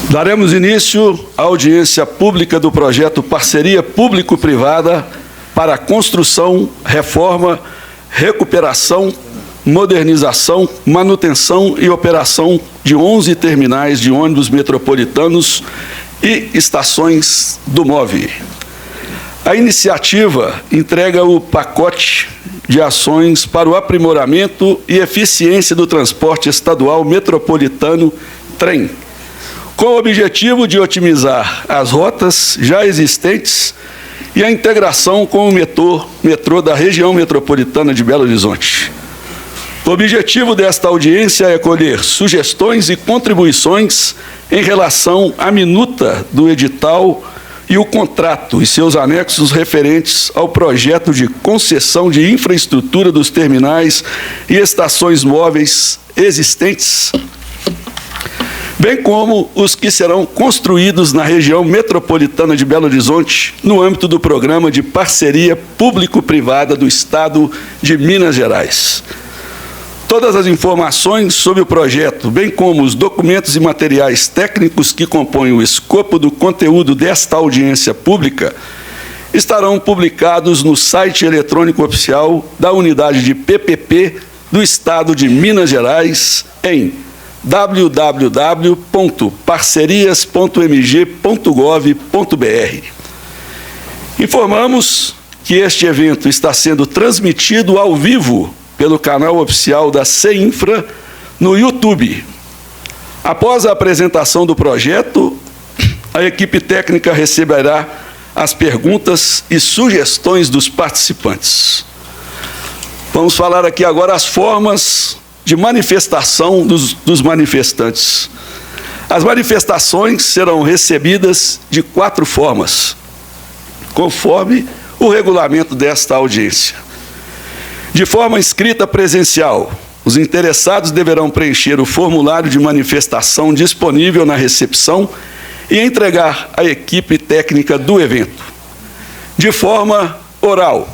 Daremos início à audiência pública do projeto Parceria Público-Privada para a construção, reforma, recuperação, modernização, manutenção e operação de 11 terminais de ônibus metropolitanos e estações do MOVE. A iniciativa entrega o pacote de ações para o aprimoramento e eficiência do transporte estadual metropolitano trem, com o objetivo de otimizar as rotas já existentes e a integração com o metrô da região metropolitana de Belo Horizonte. O objetivo desta audiência é colher sugestões e contribuições em relação à minuta do edital e o contrato e seus anexos referentes ao projeto de concessão de infraestrutura dos terminais e estações móveis existentes, bem como os que serão construídos na região metropolitana de Belo Horizonte, no âmbito do Programa de Parceria Público-Privada do Estado de Minas Gerais. Todas as informações sobre o projeto, bem como os documentos e materiais técnicos que compõem o escopo do conteúdo desta audiência pública, estarão publicados no site eletrônico oficial da Unidade de PPP do Estado de Minas Gerais em www.parcerias.mg.gov.br. Informamos que este evento está sendo transmitido ao vivo pelo canal oficial da CEINFRA no YouTube. Após a apresentação do projeto, a equipe técnica receberá as perguntas e sugestões dos participantes. Vamos falar aqui agora as formas de manifestação dos manifestantes. As manifestações serão recebidas de 4 formas, conforme o regulamento desta audiência. De forma escrita presencial, os interessados deverão preencher o formulário de manifestação disponível na recepção e entregar à equipe técnica do evento. De forma oral,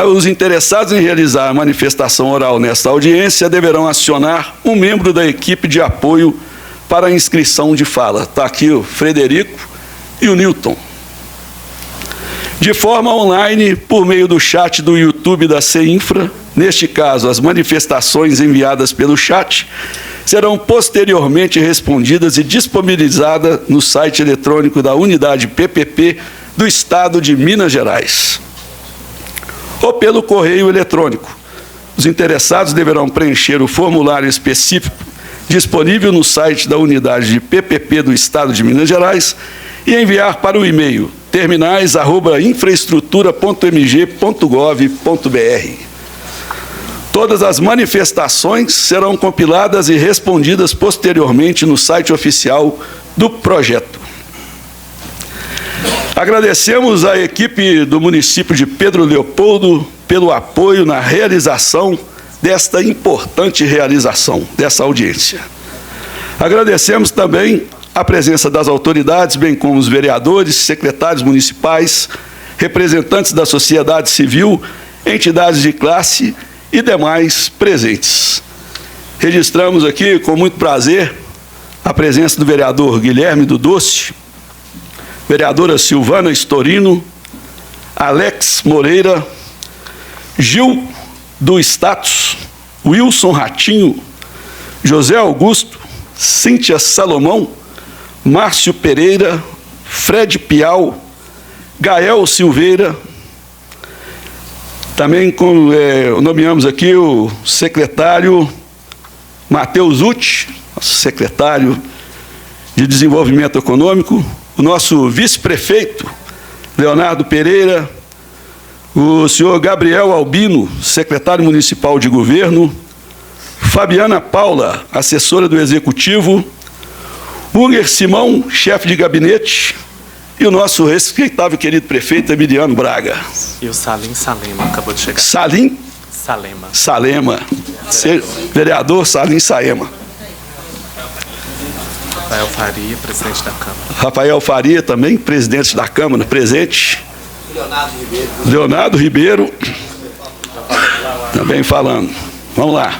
os interessados em realizar a manifestação oral nesta audiência deverão acionar um membro da equipe de apoio para a inscrição de fala. Está aqui o Frederico e o Newton. De forma online, por meio do chat do YouTube da CEINFRA, neste caso, as manifestações enviadas pelo chat serão posteriormente respondidas e disponibilizadas no site eletrônico da Unidade PPP do Estado de Minas Gerais, ou pelo correio eletrônico. Os interessados deverão preencher o formulário específico disponível no site da Unidade de PPP do Estado de Minas Gerais e enviar para o e-mail terminais@infraestrutura.mg.gov.br. Todas as manifestações serão compiladas e respondidas posteriormente no site oficial do projeto. Agradecemos à equipe do município de Pedro Leopoldo pelo apoio na realização desta importante realização, dessa audiência. Agradecemos também a presença das autoridades, bem como os vereadores, secretários municipais, representantes da sociedade civil, entidades de classe e demais presentes. Registramos aqui, com muito prazer, a presença do vereador Guilherme do Doce, vereadora Silvana Storino, Alex Moreira, Gil do Status, Wilson Ratinho, José Augusto, Cíntia Salomão, Márcio Pereira, Fred Piau, Gael Silveira. Também nomeamos aqui o secretário Matheus Uti, nosso secretário de Desenvolvimento Econômico, o nosso vice-prefeito Leonardo Pereira, o senhor Gabriel Albino, secretário municipal de governo, Fabiana Paula, assessora do Executivo, Unger Simão, chefe de gabinete, e o nosso respeitável querido prefeito Emiliano Braga. E o Salim Salema acabou de chegar. Salim? Salema. Salema. Vereador Salim Salema. Rafael Faria, presidente da Câmara. Rafael Faria também, presidente da Câmara, presente. Leonardo Ribeiro. Também falando. Vamos lá.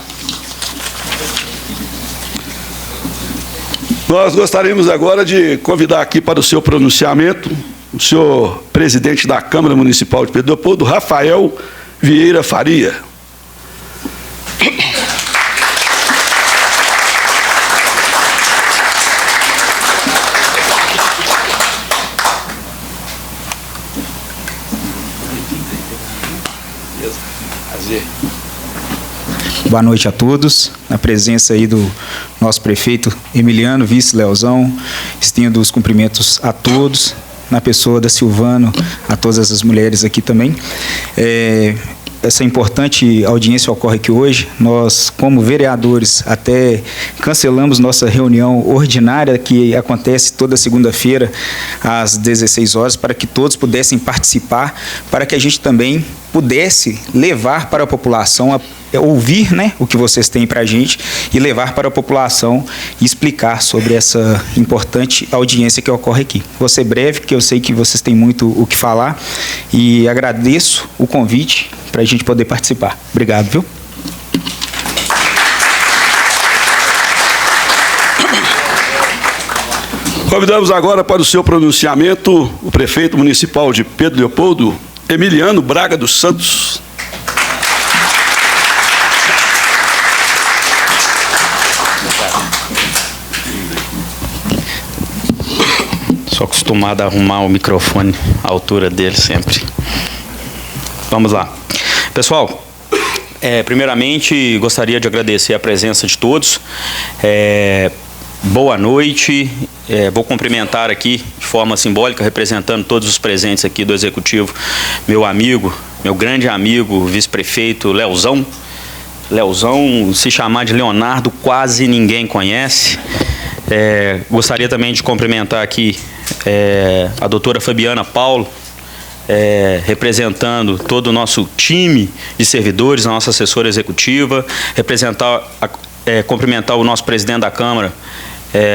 Nós gostaríamos agora de convidar aqui para o seu pronunciamento o senhor presidente da Câmara Municipal de Pedro Leopoldo, Rafael Vieira Faria. Boa noite a todos, na presença aí do nosso prefeito Emiliano, vice Leozão, estendo os cumprimentos a todos, na pessoa da Silvano, a todas as mulheres aqui também. Essa importante audiência ocorre aqui hoje. Nós, como vereadores, até cancelamos nossa reunião ordinária, que acontece toda segunda-feira, às 16 horas, para que todos pudessem participar, para que a gente também pudesse levar para a população, ouvir, né, o que vocês têm para a gente e levar para a população e explicar sobre essa importante audiência que ocorre aqui. Vou ser breve, porque eu sei que vocês têm muito o que falar, e agradeço o convite para a gente poder participar. Obrigado, viu? Convidamos agora para o seu pronunciamento o prefeito municipal de Pedro Leopoldo, Emiliano Braga dos Santos. Sou acostumado a arrumar o microfone à altura dele sempre. Vamos lá. Pessoal, primeiramente gostaria de agradecer a presença de todos. Boa noite. Vou cumprimentar aqui de forma simbólica, representando todos os presentes aqui do Executivo, meu amigo, meu grande amigo, vice-prefeito Leozão. Leozão, se chamar de Leonardo, quase ninguém conhece. Gostaria também de cumprimentar aqui a doutora Fabiana Paulo, representando todo o nosso time de servidores, a nossa assessora executiva, cumprimentar o nosso presidente da Câmara,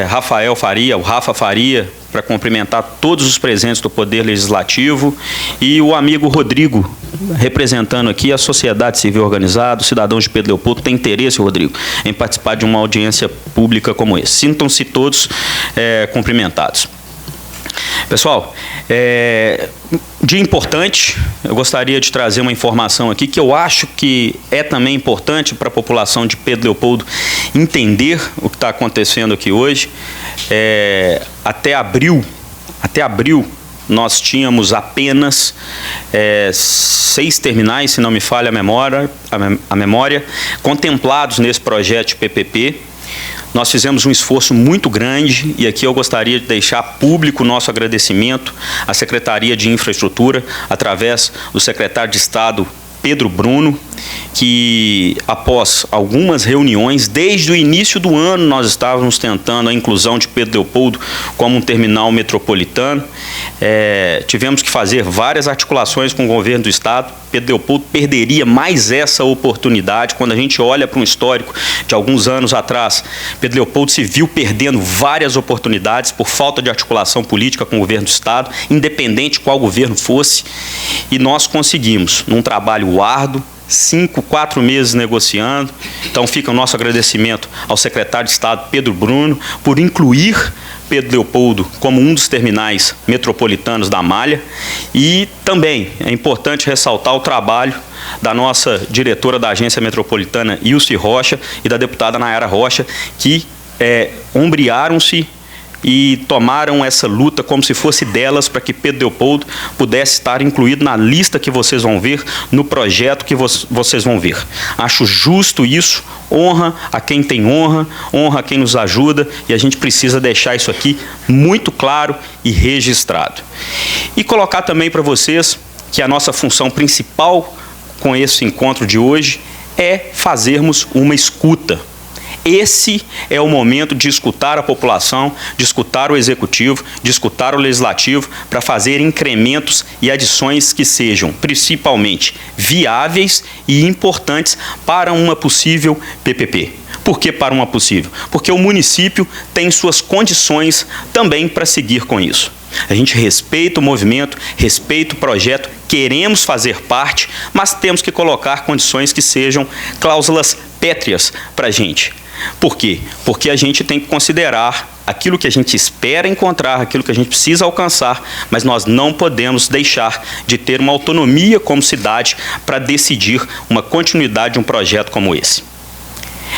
Rafael Faria, o Rafa Faria, para cumprimentar todos os presentes do Poder Legislativo, e o amigo Rodrigo, representando aqui a sociedade civil organizada, os cidadãos de Pedro Leopoldo. Tem interesse, Rodrigo, em participar de uma audiência pública como essa. Sintam-se todos cumprimentados. Pessoal, dia importante, eu gostaria de trazer uma informação aqui que eu acho que é também importante para a população de Pedro Leopoldo entender o que está acontecendo aqui hoje. Até abril, nós tínhamos apenas 6 terminais, se não me falha a memória, contemplados nesse projeto de PPP. Nós fizemos um esforço muito grande e aqui eu gostaria de deixar público o nosso agradecimento à Secretaria de Infraestrutura, através do secretário de Estado, Pedro Bruno, que após algumas reuniões, desde o início do ano nós estávamos tentando a inclusão de Pedro Leopoldo como um terminal metropolitano. Tivemos que fazer várias articulações com o governo do Estado. Pedro Leopoldo perderia mais essa oportunidade. Quando a gente olha para um histórico de alguns anos atrás, Pedro Leopoldo se viu perdendo várias oportunidades por falta de articulação política com o governo do Estado, independente qual governo fosse, e nós conseguimos, num trabalho árduo, 4 meses negociando. Então fica o nosso agradecimento ao secretário de Estado, Pedro Bruno, por incluir Pedro Leopoldo como um dos terminais metropolitanos da malha. E também é importante ressaltar o trabalho da nossa diretora da Agência Metropolitana, Ilse Rocha, e da deputada Nayara Rocha, que ombrearam-se e tomaram essa luta como se fosse delas, para que Pedro Leopoldo pudesse estar incluído na lista que vocês vão ver, no projeto que vocês vão ver. Acho justo isso, honra a quem tem honra, honra a quem nos ajuda, e a gente precisa deixar isso aqui muito claro e registrado. E colocar também para vocês que a nossa função principal com esse encontro de hoje é fazermos uma escuta. Esse é o momento de escutar a população, de escutar o Executivo, de escutar o Legislativo, para fazer incrementos e adições que sejam principalmente viáveis e importantes para uma possível PPP. Por que para uma possível? Porque o município tem suas condições também para seguir com isso. A gente respeita o movimento, respeita o projeto, queremos fazer parte, mas temos que colocar condições que sejam cláusulas pétreas para a gente. Por quê? Porque a gente tem que considerar aquilo que a gente espera encontrar, aquilo que a gente precisa alcançar, mas nós não podemos deixar de ter uma autonomia como cidade para decidir uma continuidade de um projeto como esse.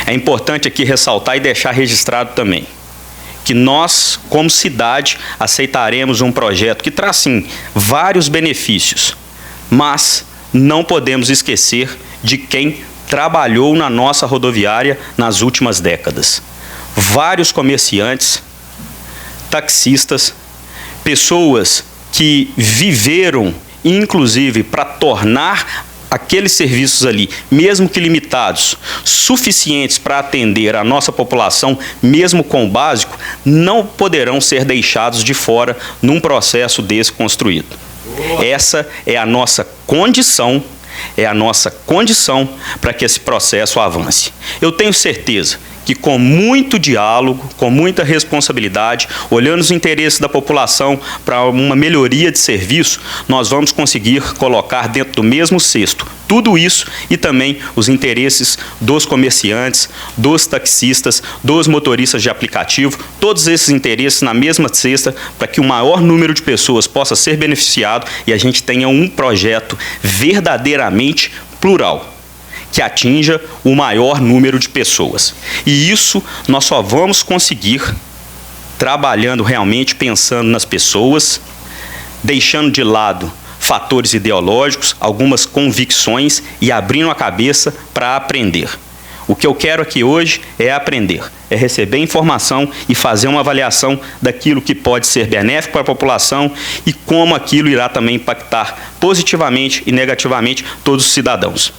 É importante aqui ressaltar e deixar registrado também que nós, como cidade, aceitaremos um projeto que traz, sim, vários benefícios, mas não podemos esquecer de quem trabalhou na nossa rodoviária nas últimas décadas. Vários comerciantes, taxistas, pessoas que viveram, inclusive, para tornar aqueles serviços ali, mesmo que limitados, suficientes para atender a nossa população, mesmo com o básico, não poderão ser deixados de fora num processo desse construído. Essa é a nossa condição, para que esse processo avance. Eu tenho certeza que com muito diálogo, com muita responsabilidade, olhando os interesses da população para uma melhoria de serviço, nós vamos conseguir colocar dentro do mesmo cesto tudo isso e também os interesses dos comerciantes, dos taxistas, dos motoristas de aplicativo, todos esses interesses na mesma cesta para que o maior número de pessoas possa ser beneficiado e a gente tenha um projeto verdadeiramente plural, que atinja o maior número de pessoas. E isso nós só vamos conseguir trabalhando realmente, pensando nas pessoas, deixando de lado fatores ideológicos, algumas convicções e abrindo a cabeça para aprender. O que eu quero aqui hoje é aprender, é receber informação e fazer uma avaliação daquilo que pode ser benéfico para a população e como aquilo irá também impactar positivamente e negativamente todos os cidadãos.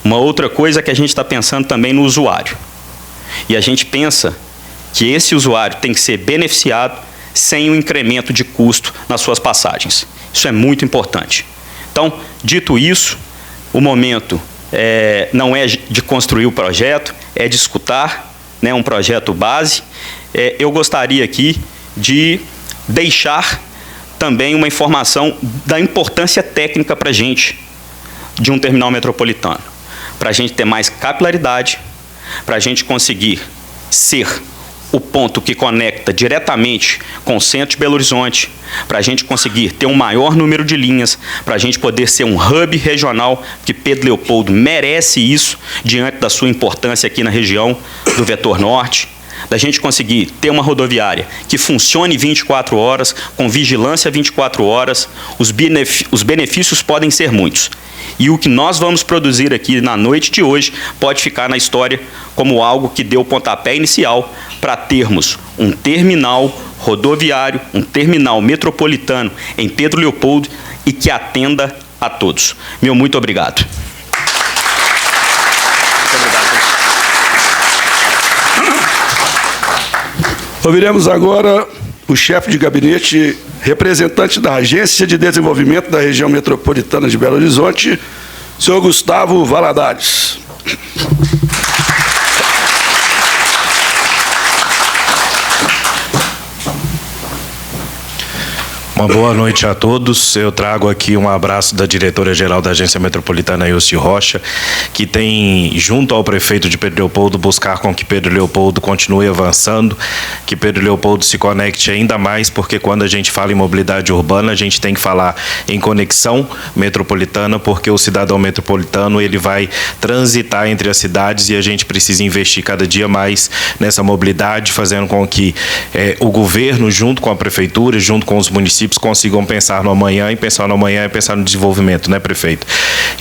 Uma outra coisa é que a gente está pensando também no usuário. E a gente pensa que esse usuário tem que ser beneficiado sem o incremento de custo nas suas passagens. Isso é muito importante. Então, dito isso, o momento não é de construir o projeto, é de escutar, né, um projeto base. Eu gostaria aqui de deixar também uma informação da importância técnica para a gente de um terminal metropolitano, para a gente ter mais capilaridade, para a gente conseguir ser o ponto que conecta diretamente com o centro de Belo Horizonte, para a gente conseguir ter um maior número de linhas, para a gente poder ser um hub regional, que Pedro Leopoldo merece isso, diante da sua importância aqui na região do Vetor Norte, da gente conseguir ter uma rodoviária que funcione 24 horas, com vigilância 24 horas, os benefícios podem ser muitos. E o que nós vamos produzir aqui na noite de hoje pode ficar na história como algo que deu o pontapé inicial para termos um terminal rodoviário, um terminal metropolitano em Pedro Leopoldo e que atenda a todos. Meu muito obrigado. Ouviremos agora o chefe de gabinete, representante da Agência de Desenvolvimento da Região Metropolitana de Belo Horizonte, senhor Gustavo Valadares. Uma boa noite a todos. Eu trago aqui um abraço da diretora-geral da Agência Metropolitana, Ilse Rocha, que tem, junto ao prefeito de Pedro Leopoldo, buscar com que Pedro Leopoldo continue avançando, que Pedro Leopoldo se conecte ainda mais, porque quando a gente fala em mobilidade urbana, a gente tem que falar em conexão metropolitana, porque o cidadão metropolitano ele vai transitar entre as cidades e a gente precisa investir cada dia mais nessa mobilidade, fazendo com que o governo, junto com a prefeitura, junto com os municípios, consigam pensar no amanhã e pensar no desenvolvimento, né, prefeito?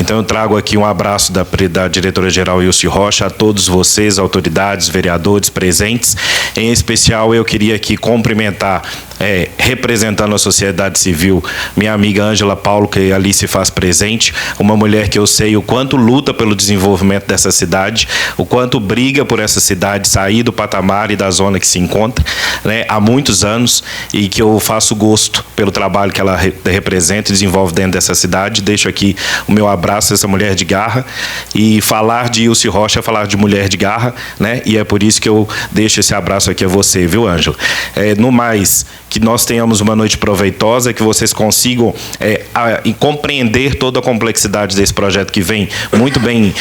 Então eu trago aqui um abraço da diretora-geral Ilse Rocha a todos vocês, autoridades, vereadores presentes. Em especial, eu queria aqui cumprimentar, representando a sociedade civil, minha amiga Ângela Paulo, que ali se faz presente, uma mulher que eu sei o quanto luta pelo desenvolvimento dessa cidade, o quanto briga por essa cidade sair do patamar e da zona que se encontra, né, há muitos anos, e que eu faço gosto pelo trabalho que ela representa e desenvolve dentro dessa cidade. Deixo aqui o meu abraço a essa mulher de garra, e falar de Ilse Rocha é falar de mulher de garra, né? E é por isso que eu deixo esse abraço aqui a você, viu, Ângela? No mais, que nós tenhamos uma noite proveitosa, que vocês consigam compreender toda a complexidade desse projeto que vem muito bem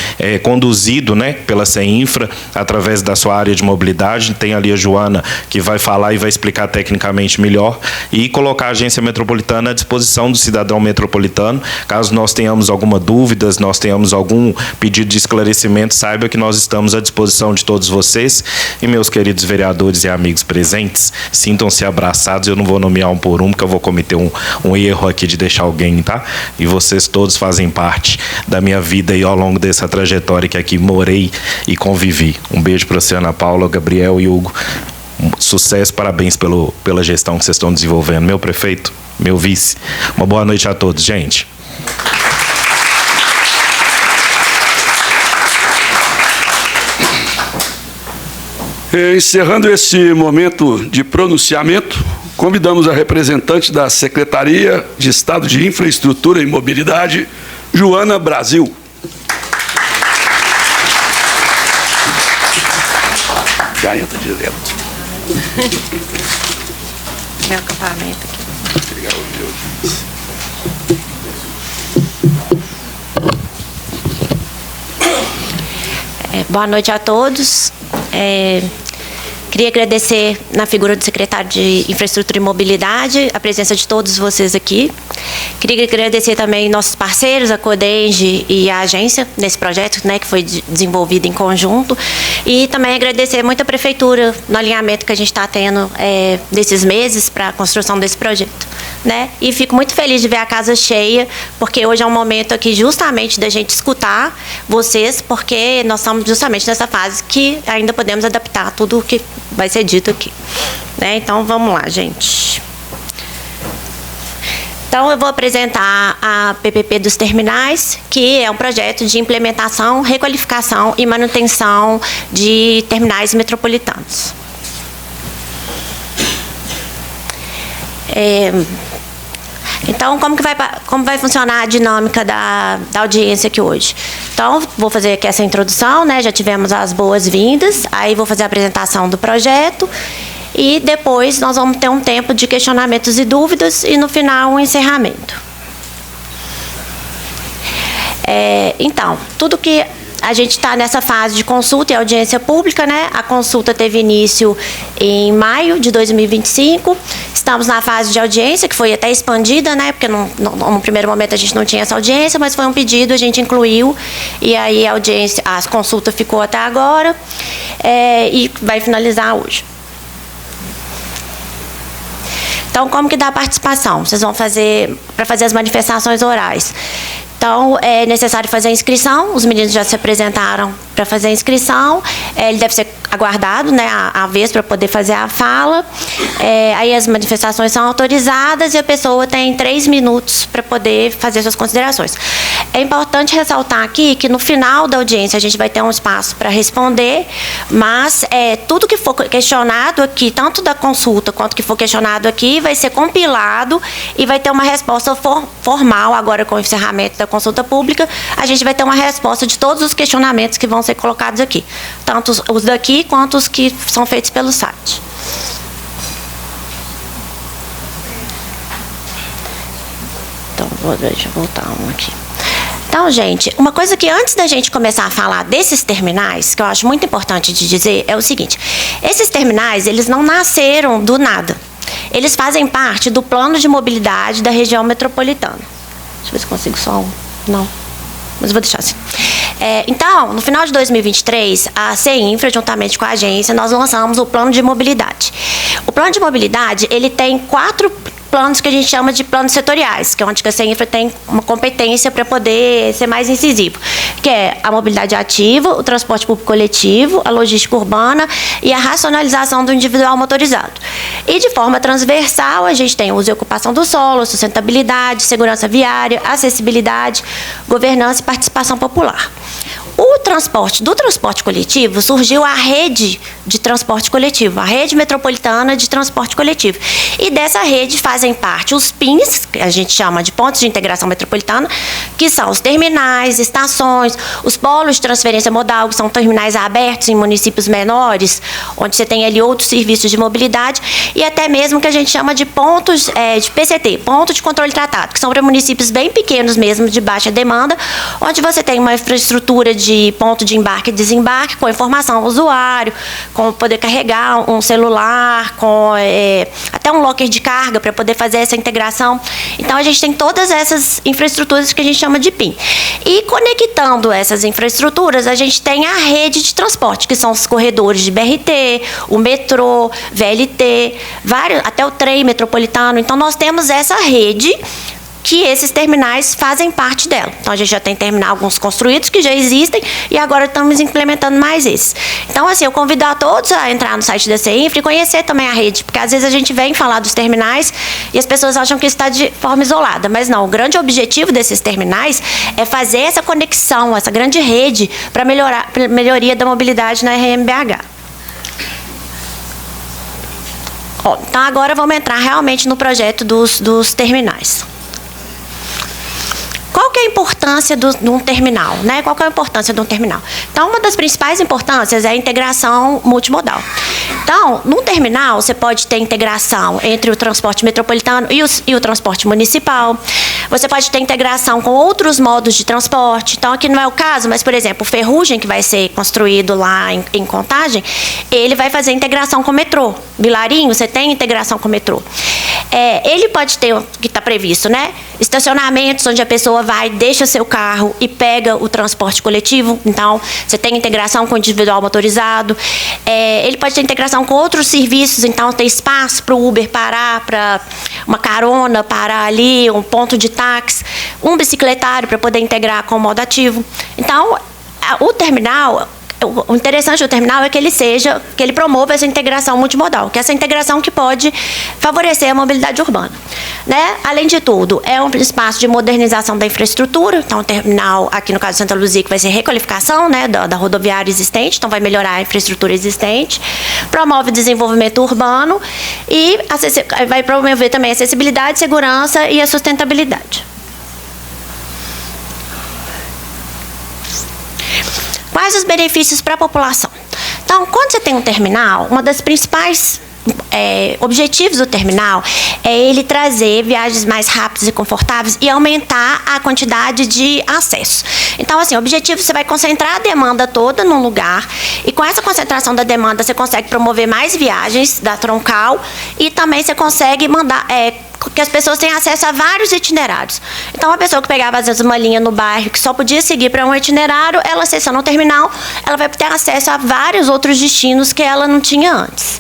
conduzido, né, pela CEINFRA, através da sua área de mobilidade. Tem ali a Joana, que vai falar e vai explicar tecnicamente melhor, e colocar a Agência Metropolitana à disposição do cidadão metropolitano. Caso nós tenhamos alguma dúvida, nós tenhamos algum pedido de esclarecimento, saiba que nós estamos à disposição de todos vocês. E meus queridos vereadores e amigos presentes, sintam-se abraçados. Eu não vou nomear um por um, porque eu vou cometer um erro aqui de deixar alguém, tá? E vocês todos fazem parte da minha vida e ao longo dessa trajetória que aqui morei e convivi. Um beijo para você, Ana Paula, Gabriel e Hugo. Sucesso, parabéns pela gestão que vocês estão desenvolvendo. Meu prefeito, meu vice. Uma boa noite a todos, gente. Encerrando esse momento de pronunciamento, convidamos a representante da Secretaria de Estado de Infraestrutura e Mobilidade, Joana Brasil. Já entra direto. Meu acampamento aqui. Pegar o meu. Boa noite a todos. Queria agradecer, na figura do secretário de Infraestrutura e Mobilidade, a presença de todos vocês aqui. Queria agradecer também nossos parceiros, a Codenge e a agência, nesse projeto, né, que foi desenvolvido em conjunto. E também agradecer muito a Prefeitura no alinhamento que a gente está tendo desses meses para a construção desse projeto, né? E fico muito feliz de ver a casa cheia, porque hoje é um momento aqui justamente da gente escutar vocês, porque nós estamos justamente nessa fase que ainda podemos adaptar tudo o que vai ser dito aqui, né? Então, vamos lá, gente. Então, eu vou apresentar a PPP dos terminais, que é um projeto de implementação, requalificação e manutenção de terminais metropolitanos. Então, como vai funcionar a dinâmica da audiência aqui hoje? Então, vou fazer aqui essa introdução, né? Já tivemos as boas-vindas, aí vou fazer a apresentação do projeto e depois nós vamos ter um tempo de questionamentos e dúvidas e no final um encerramento. Então, tudo que a gente está nessa fase de consulta e audiência pública, né? A consulta teve início em maio de 2025. Estamos na fase de audiência, que foi até expandida, né? Porque no primeiro momento a gente não tinha essa audiência, mas foi um pedido, a gente incluiu. E aí a consulta ficou até agora e vai finalizar hoje. Então, como que dá a participação? Vocês vão fazer, para fazer as manifestações orais. Então, é necessário fazer a inscrição, os meninos já se apresentaram para fazer a inscrição, ele deve ser aguardado, né, a vez para poder fazer a fala, aí as manifestações são autorizadas e a pessoa tem 3 minutos para poder fazer suas considerações. É importante ressaltar aqui que no final da audiência a gente vai ter um espaço para responder, mas tudo que for questionado aqui, tanto da consulta quanto que for questionado aqui, vai ser compilado e vai ter uma resposta formal agora com o encerramento da consulta pública, a gente vai ter uma resposta de todos os questionamentos que vão ser colocados aqui, tanto os daqui quanto os que são feitos pelo site. Então, deixa eu voltar um aqui. Então, gente, uma coisa que antes da gente começar a falar desses terminais, que eu acho muito importante de dizer, é o seguinte: esses terminais, eles não nasceram do nada. Eles fazem parte do plano de mobilidade da região metropolitana. Deixa eu ver se consigo só um. Não, mas eu vou deixar assim. Então, no final de 2023, a CEINFRA, juntamente com a agência, nós lançamos o plano de mobilidade. O plano de mobilidade, ele tem 4 planos que a gente chama de planos setoriais, que é onde a CEINFRA tem uma competência para poder ser mais incisivo, que é a mobilidade ativa, o transporte público coletivo, a logística urbana e a racionalização do individual motorizado. E de forma transversal, a gente tem uso e ocupação do solo, sustentabilidade, segurança viária, acessibilidade, governança e participação popular. Do transporte coletivo, surgiu a rede de transporte coletivo, a rede metropolitana de transporte coletivo. E dessa rede fazem parte os PINs, que a gente chama de pontos de integração metropolitana, que são os terminais, estações, os polos de transferência modal, que são terminais abertos em municípios menores, onde você tem ali outros serviços de mobilidade, e até mesmo que a gente chama de pontos de PCT, ponto de controle tratado, que são para municípios bem pequenos mesmo, de baixa demanda, onde você tem uma infraestrutura de ponto de embarque e desembarque, com informação ao usuário, com poder carregar um celular, com até um locker de carga para poder fazer essa integração. Então, a gente tem todas essas infraestruturas que a gente chama de PIN. E conectando essas infraestruturas, a gente tem a rede de transporte, que são os corredores de BRT, o metrô, VLT, até o trem metropolitano. Então, nós temos essa rede que esses terminais fazem parte dela. Então, a gente já tem terminal alguns construídos que já existem e agora estamos implementando mais esses. Então, assim, eu convido a todos a entrar no site da CEINFRA e conhecer também a rede, porque às vezes a gente vem falar dos terminais e as pessoas acham que está de forma isolada, mas não. O grande objetivo desses terminais é fazer essa conexão, essa grande rede para melhoria da mobilidade na RMBH. Então, agora vamos entrar realmente no projeto dos terminais. Qual que é a importância de um terminal, né? Qual que é a importância de um terminal? Então, uma das principais importâncias é a integração multimodal. Então, num terminal, você pode ter integração entre o transporte metropolitano e o transporte municipal. Você pode ter integração com outros modos de transporte. Então, aqui não é o caso, mas, por exemplo, o Ferrugem, que vai ser construído lá em Contagem, ele vai fazer integração com o metrô. Vilarinho, você tem integração com o metrô. Ele pode ter, que está previsto, né? Estacionamentos onde a pessoa vai, deixa seu carro e pega o transporte coletivo. Então, você tem integração com o individual motorizado. Ele pode ter integração com outros serviços. Então, tem espaço para o Uber parar, para uma carona parar ali, um ponto de táxi, um bicicletário para poder integrar com o modo ativo. Então, o terminal... O interessante do terminal é que ele promova essa integração multimodal, que é essa integração que pode favorecer a mobilidade urbana, né? Além de tudo, é um espaço de modernização da infraestrutura. Então, o terminal, aqui no caso de Santa Luzia, que vai ser requalificação, né, da rodoviária existente, então vai melhorar a infraestrutura existente, promove o desenvolvimento urbano e vai promover também a acessibilidade, segurança e a sustentabilidade. Quais os benefícios para a população? Então, quando você tem um terminal, uma das principais objetivos do terminal é ele trazer viagens mais rápidas e confortáveis e aumentar a quantidade de acesso. Então, assim, o objetivo, você vai concentrar a demanda toda num lugar e com essa concentração da demanda você consegue promover mais viagens da troncal e também você consegue mandar... que as pessoas tenham acesso a vários itinerários. Então, uma pessoa que pegava, às vezes, uma linha no bairro que só podia seguir para um itinerário, ela acessando o terminal, ela vai ter acesso a vários outros destinos que ela não tinha antes,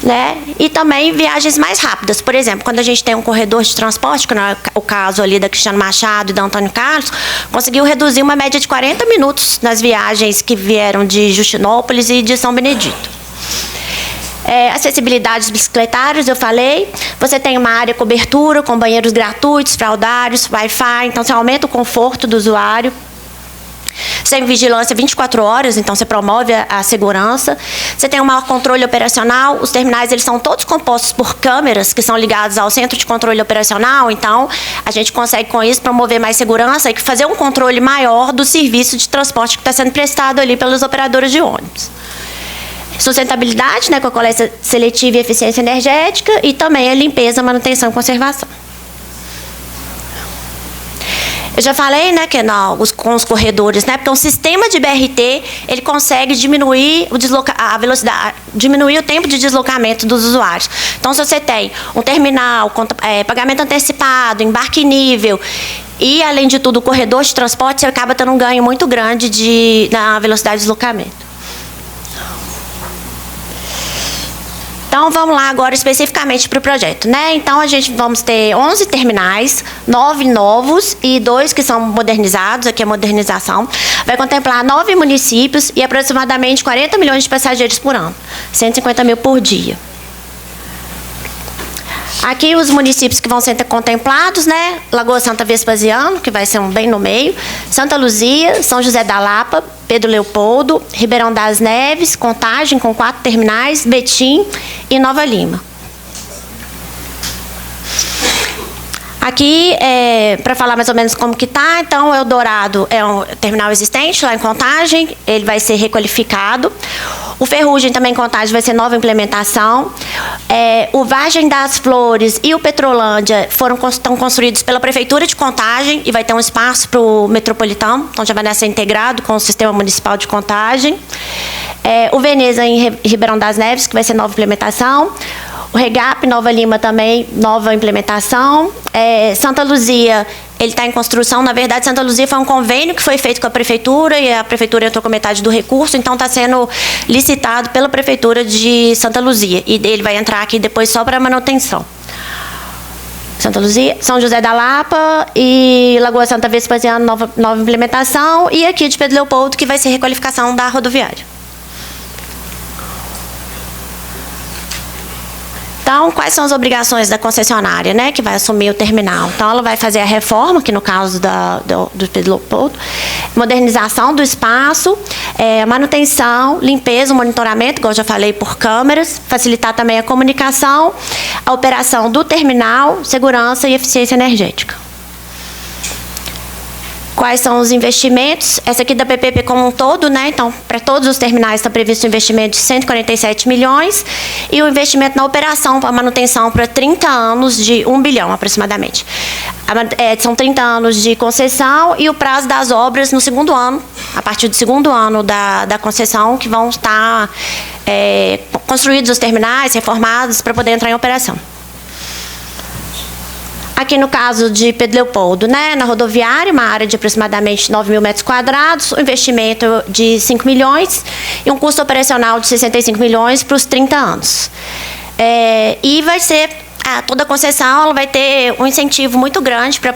né? E também viagens mais rápidas. Por exemplo, quando a gente tem um corredor de transporte, que não é o caso ali da Cristiano Machado e da Antônio Carlos, conseguiu reduzir uma média de 40 minutos nas viagens que vieram de Justinópolis e de São Benedito. Acessibilidade dos bicicletários, eu falei. Você tem uma área cobertura com banheiros gratuitos, fraldários, Wi-Fi, então você aumenta o conforto do usuário. Você tem vigilância 24 horas, então você promove a segurança. Você tem um maior controle operacional. Os terminais, eles são todos compostos por câmeras que são ligadas ao centro de controle operacional, então a gente consegue com isso promover mais segurança e fazer um controle maior do serviço de transporte que está sendo prestado ali pelos operadores de ônibus. Sustentabilidade, né, com a coleta seletiva e eficiência energética, e também a limpeza, manutenção e conservação. Eu já falei, né, que com os corredores, né, porque um sistema de BRT, ele consegue diminuir a velocidade, diminuir o tempo de deslocamento dos usuários. Então, se você tem um terminal, pagamento antecipado, embarque nível, e, além de tudo, o corredor de transporte, você acaba tendo um ganho muito grande na velocidade de deslocamento. Então, vamos lá agora especificamente para o projeto, né? Então, vamos ter 11 terminais, 9 novos e 2 que são modernizados, aqui é modernização. Vai contemplar 9 municípios e aproximadamente 40 milhões de passageiros por ano, 150 mil por dia. Aqui os municípios que vão ser contemplados, né? Lagoa Santa Vespasiano, que vai ser bem no meio, Santa Luzia, São José da Lapa, Pedro Leopoldo, Ribeirão das Neves, Contagem com 4 terminais, Betim e Nova Lima. Aqui, para falar mais ou menos como que está, então, Eldorado é um terminal existente lá em Contagem, ele vai ser requalificado. O Ferrugem também em Contagem vai ser nova implementação. O Vargem das Flores e o Petrolândia estão construídos pela Prefeitura de Contagem e vai ter um espaço para o metropolitano, então já vai ser integrado com o Sistema Municipal de Contagem. O Veneza em Ribeirão das Neves, que vai ser nova implementação. O Regap, Nova Lima também, nova implementação. Santa Luzia, ele está em construção. Na verdade, Santa Luzia foi um convênio que foi feito com a Prefeitura e a Prefeitura entrou com metade do recurso, então está sendo licitado pela Prefeitura de Santa Luzia. E ele vai entrar aqui depois só para manutenção. Santa Luzia, São José da Lapa e Lagoa Santa Vespasiano, nova implementação. E aqui de Pedro Leopoldo, que vai ser requalificação da rodoviária. Então, quais são as obrigações da concessionária, né, que vai assumir o terminal? Então, ela vai fazer a reforma, que no caso do Pedro Leopoldo, modernização do espaço, manutenção, limpeza, monitoramento, igual eu já falei, por câmeras, facilitar também a comunicação, a operação do terminal, segurança e eficiência energética. Quais são os investimentos? Essa aqui da PPP como um todo, né? Então, para todos os terminais está previsto um investimento de 147 milhões e o investimento na operação, para manutenção para 30 anos de 1 bilhão aproximadamente. São 30 anos de concessão e o prazo das obras no segundo ano, a partir do segundo ano da concessão, que vão estar construídos os terminais, reformados para poder entrar em operação. Aqui no caso de Pedro Leopoldo, né, na rodoviária, uma área de aproximadamente 9 mil metros quadrados, um investimento de 5 milhões e um custo operacional de 65 milhões para os 30 anos. E vai ser, toda a concessão ela vai ter um incentivo muito grande para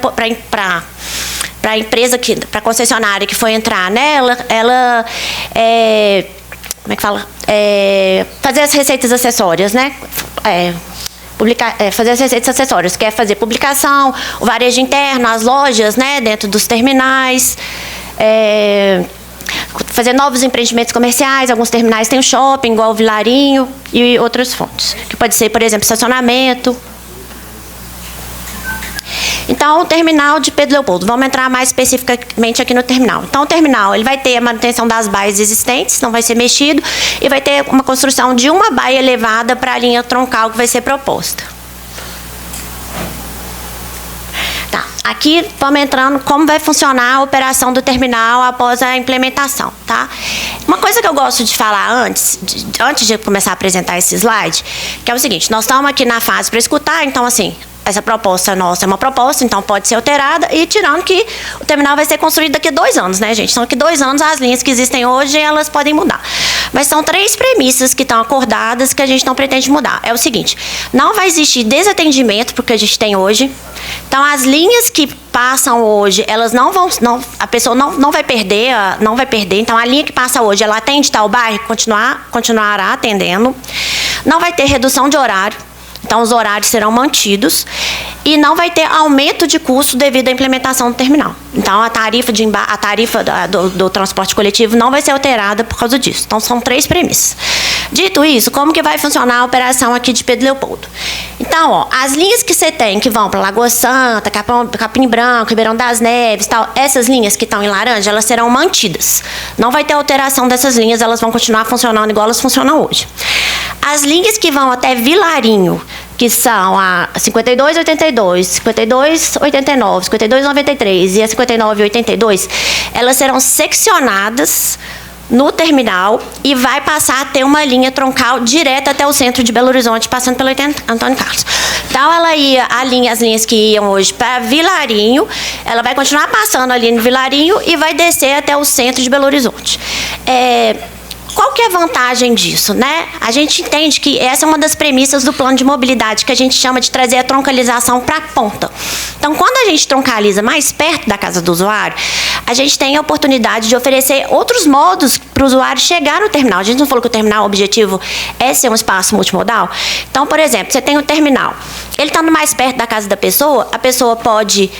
a empresa, para a concessionária que for entrar nela, como é que fala? Fazer as receitas acessórias, né? Fazer as receitas acessórias, que é fazer publicação, o varejo interno, as lojas, né, dentro dos terminais, fazer novos empreendimentos comerciais, alguns terminais têm um shopping, igual o Vilarinho, e outras fontes, que pode ser, por exemplo, estacionamento. Então, o terminal de Pedro Leopoldo, vamos entrar mais especificamente aqui no terminal. Então, o terminal ele vai ter a manutenção das baias existentes, não vai ser mexido, e vai ter uma construção de uma baia elevada para a linha troncal que vai ser proposta. Tá, aqui vamos entrando como vai funcionar a operação do terminal após a implementação, tá? Uma coisa que eu gosto de falar antes de começar a apresentar esse slide, que é o seguinte, nós estamos aqui na fase para escutar, então assim, essa proposta nossa é uma proposta, então pode ser alterada, e tirando que o terminal vai ser construído daqui a 2 anos, né, gente? Então, daqui a 2 anos, as linhas que existem hoje, elas podem mudar. Mas são 3 premissas que estão acordadas que a gente não pretende mudar. É o seguinte, não vai existir desatendimento porque a gente tem hoje. Então, as linhas que passam hoje, elas a pessoa não vai perder. Então, a linha que passa hoje, ela atende tal bairro, continuará atendendo. Não vai ter redução de horário. Então, os horários serão mantidos e não vai ter aumento de custo devido à implementação do terminal. Então, a tarifa do transporte coletivo não vai ser alterada por causa disso. Então, são 3 premissas. Dito isso, como que vai funcionar a operação aqui de Pedro Leopoldo? Então, as linhas que você tem, que vão para Lagoa Santa, Capim Branco, Ribeirão das Neves, tal, essas linhas que estão em laranja, elas serão mantidas. Não vai ter alteração dessas linhas, elas vão continuar funcionando igual elas funcionam hoje. As linhas que vão até Vilarinho, que são a 5282, 5289, 5293 e a 5982, elas serão seccionadas no terminal e vai passar a ter uma linha troncal direta até o centro de Belo Horizonte, passando pelo Antônio Carlos. Então, as linhas que iam hoje para Vilarinho, ela vai continuar passando ali no Vilarinho e vai descer até o centro de Belo Horizonte. qual que é a vantagem disso, né? A gente entende que essa é uma das premissas do plano de mobilidade, que a gente chama de trazer a troncalização para a ponta. Então, quando a gente troncaliza mais perto da casa do usuário, a gente tem a oportunidade de oferecer outros modos para o usuário chegar no terminal. A gente não falou que o terminal, o objetivo é ser um espaço multimodal? Então, por exemplo, você tem o terminal. Ele estando mais perto da casa da pessoa, a pessoa pode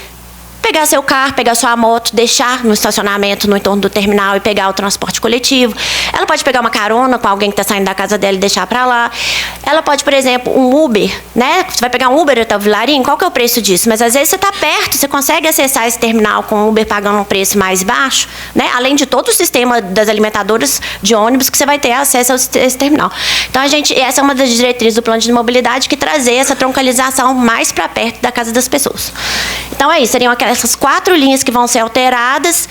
pegar seu carro, pegar sua moto, deixar no estacionamento no entorno do terminal e pegar o transporte coletivo. Ela pode pegar uma carona com alguém que está saindo da casa dela e deixar para lá. Ela pode, por exemplo, um Uber, né? Você vai pegar um Uber até o Vilarinho, qual que é o preço disso? Mas às vezes você está perto, você consegue acessar esse terminal com o Uber pagando um preço mais baixo, né? Além de todo o sistema das alimentadoras de ônibus que você vai ter acesso a esse terminal. Então, essa é uma das diretrizes do plano de mobilidade, que trazer essa troncalização mais para perto da casa das pessoas. Então, é isso, seriam essas 4 linhas que vão ser alteradas,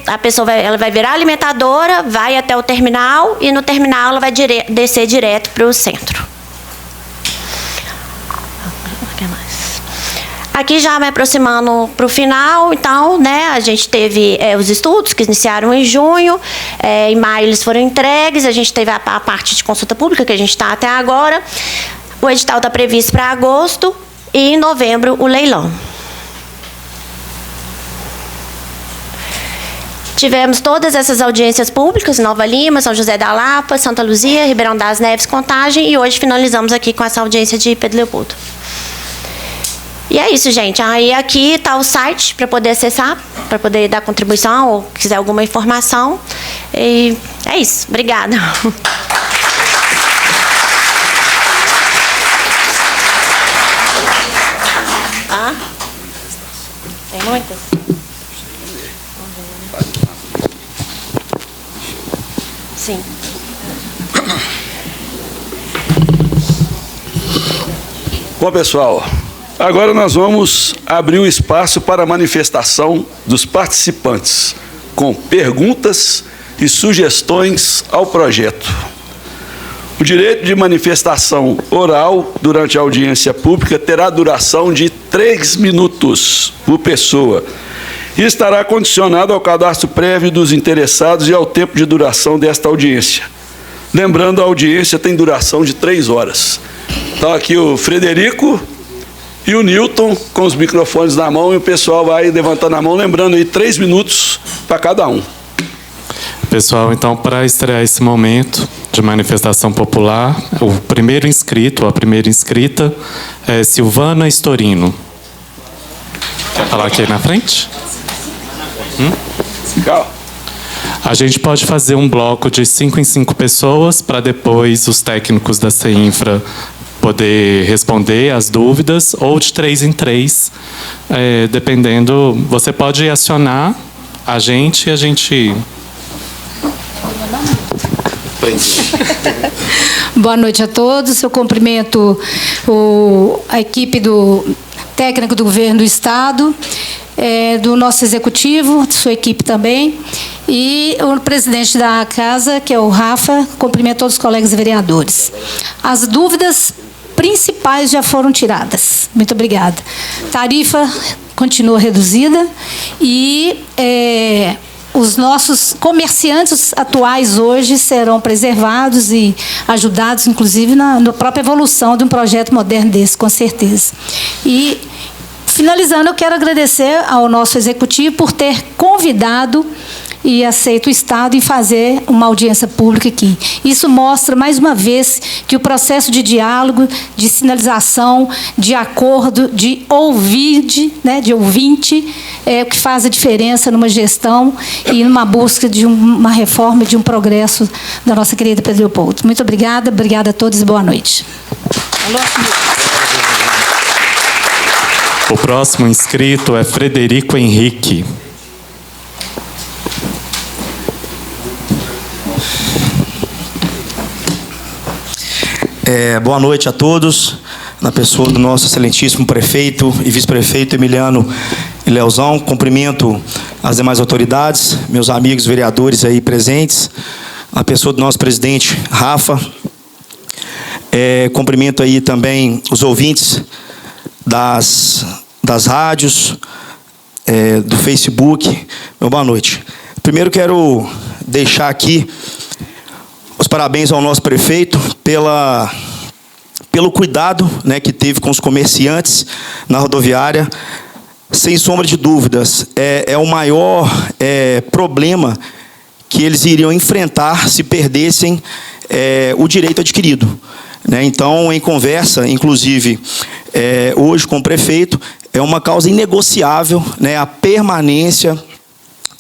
a pessoa ela vai virar alimentadora, vai até o terminal e no terminal ela vai descer direto para o centro. Aqui já me aproximando para o final, então, né, a gente teve os estudos que iniciaram em junho, em maio eles foram entregues, a gente teve a parte de consulta pública que a gente está até agora, o edital está previsto para agosto e em novembro o leilão. Tivemos todas essas audiências públicas, Nova Lima, São José da Lapa, Santa Luzia, Ribeirão das Neves, Contagem, e hoje finalizamos aqui com essa audiência de Pedro Leopoldo. E é isso, gente. Aí aqui está o site para poder acessar, para poder dar contribuição ou quiser alguma informação. E é isso. Obrigada. Ah? Tem muitas? Sim. Bom, pessoal, agora nós vamos abrir o espaço para a manifestação dos participantes, com perguntas e sugestões ao projeto. O direito de manifestação oral durante a audiência pública terá duração de 3 minutos por pessoa e estará condicionado ao cadastro prévio dos interessados e ao tempo de duração desta audiência. Lembrando, a audiência tem duração de 3 horas. Então, aqui o Frederico e o Newton com os microfones na mão, e o pessoal vai levantando a mão, lembrando aí 3 minutos para cada um. Pessoal, então, para estrear esse momento de manifestação popular, o primeiro inscrito, ou a primeira inscrita, é Silvana Storino. Quer falar aqui na frente? A gente pode fazer um bloco de 5 em 5 pessoas, para depois os técnicos da CEINFRA poder responder as dúvidas, ou de 3 em 3, dependendo. Você pode acionar a gente e a gente... Boa noite a todos. Eu cumprimento a equipe técnica do Governo do Estado, do nosso Executivo, de sua equipe também, e o presidente da Casa, que é o Rafa. Cumprimento todos os colegas vereadores. As dúvidas principais já foram tiradas. Muito obrigada. Tarifa continua reduzida e os nossos comerciantes atuais hoje serão preservados e ajudados, inclusive, na própria evolução de um projeto moderno desse, com certeza. E, finalizando, eu quero agradecer ao nosso Executivo por ter convidado e aceito o Estado em fazer uma audiência pública aqui. Isso mostra, mais uma vez, que o processo de diálogo, de sinalização, de acordo, de ouvinte, é o que faz a diferença numa gestão e numa busca de uma reforma, de um progresso da nossa querida Pedro Leopoldo. Muito obrigada, obrigada a todos e boa noite. O próximo inscrito é Frederico Henrique. Boa noite a todos, na pessoa do nosso excelentíssimo prefeito e vice-prefeito Emiliano e Leozão. Cumprimento as demais autoridades, meus amigos vereadores aí presentes, a pessoa do nosso presidente Rafa. Cumprimento aí também os ouvintes das rádios, do Facebook. Boa noite. Primeiro quero deixar aqui os parabéns ao nosso prefeito pelo cuidado, né, que teve com os comerciantes na rodoviária. Sem sombra de dúvidas, é o maior problema que eles iriam enfrentar se perdessem o direito adquirido, né? Então, em conversa, inclusive, hoje com o prefeito, é uma causa inegociável, né, a permanência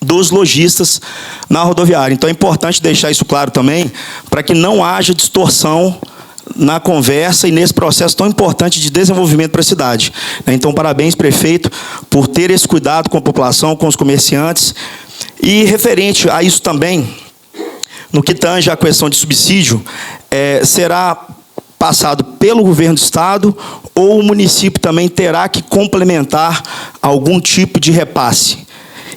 dos lojistas na rodoviária. Então, é importante deixar isso claro também, para que não haja distorção na conversa e nesse processo tão importante de desenvolvimento para a cidade. Então, parabéns, prefeito, por ter esse cuidado com a população, com os comerciantes. E, referente a isso também, no que tange à questão de subsídio, será passado pelo governo do Estado ou o município também terá que complementar algum tipo de repasse?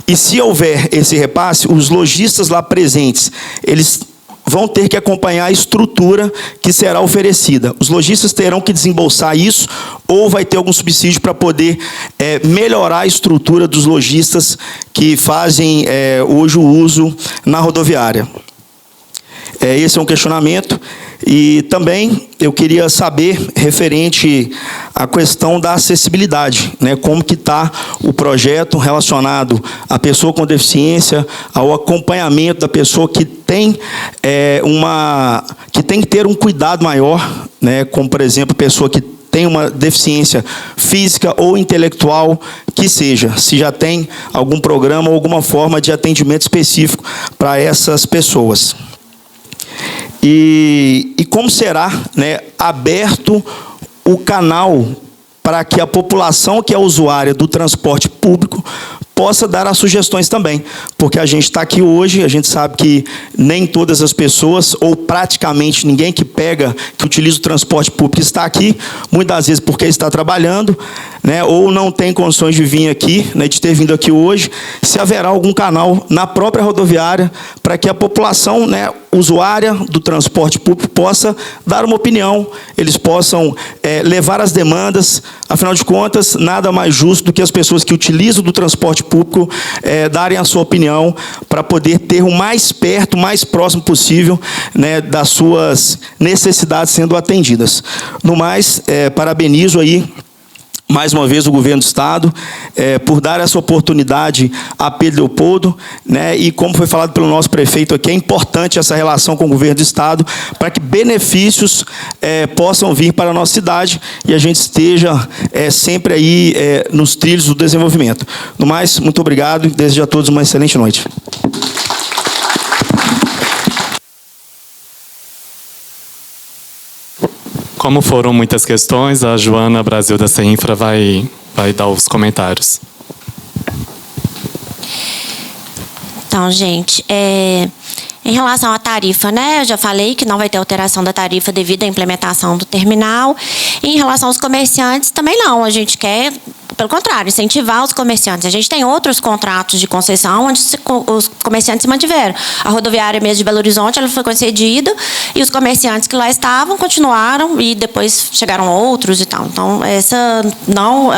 E se houver esse repasse, os lojistas lá presentes, eles vão ter que acompanhar a estrutura que será oferecida. Os lojistas terão que desembolsar isso ou vai ter algum subsídio para poder melhorar a estrutura dos lojistas que fazem hoje o uso na rodoviária. Esse é um questionamento. E também eu queria saber, referente à questão da acessibilidade, né? Como que está o projeto relacionado à pessoa com deficiência, ao acompanhamento da pessoa que tem que ter um cuidado maior, né? Como, por exemplo, pessoa que tem uma deficiência física ou intelectual, que seja, se já tem algum programa ou alguma forma de atendimento específico para essas pessoas. E como será, né, aberto o canal para que a população que é usuária do transporte público possa dar as sugestões também, porque a gente está aqui hoje, a gente sabe que nem todas as pessoas, ou praticamente ninguém que utiliza o transporte público está aqui, muitas vezes porque está trabalhando, né, ou não tem condições de vir aqui, né, de ter vindo aqui hoje, se haverá algum canal na própria rodoviária para que a população, né, usuária do transporte público possa dar uma opinião, eles possam levar as demandas. Afinal de contas, nada mais justo do que as pessoas que utilizam do transporte público darem a sua opinião para poder ter o mais perto, o mais próximo possível, né, das suas necessidades sendo atendidas. No mais, parabenizo aí mais uma vez o governo do Estado, por dar essa oportunidade a Pedro Leopoldo, né, e como foi falado pelo nosso prefeito aqui, é importante essa relação com o governo do Estado, para que benefícios possam vir para a nossa cidade e a gente esteja sempre aí nos trilhos do desenvolvimento. No mais, muito obrigado e desejo a todos uma excelente noite. Como foram muitas questões, a Joana Brasil da CEINFRA vai dar os comentários. Então, gente, em relação à tarifa, né, eu já falei que não vai ter alteração da tarifa devido à implementação do terminal. E em relação aos comerciantes, também não. A gente quer, pelo contrário, incentivar os comerciantes. A gente tem outros contratos de concessão onde os comerciantes se mantiveram. A rodoviária mesmo de Belo Horizonte, ela foi concedida e os comerciantes que lá estavam continuaram e depois chegaram outros e tal. Então,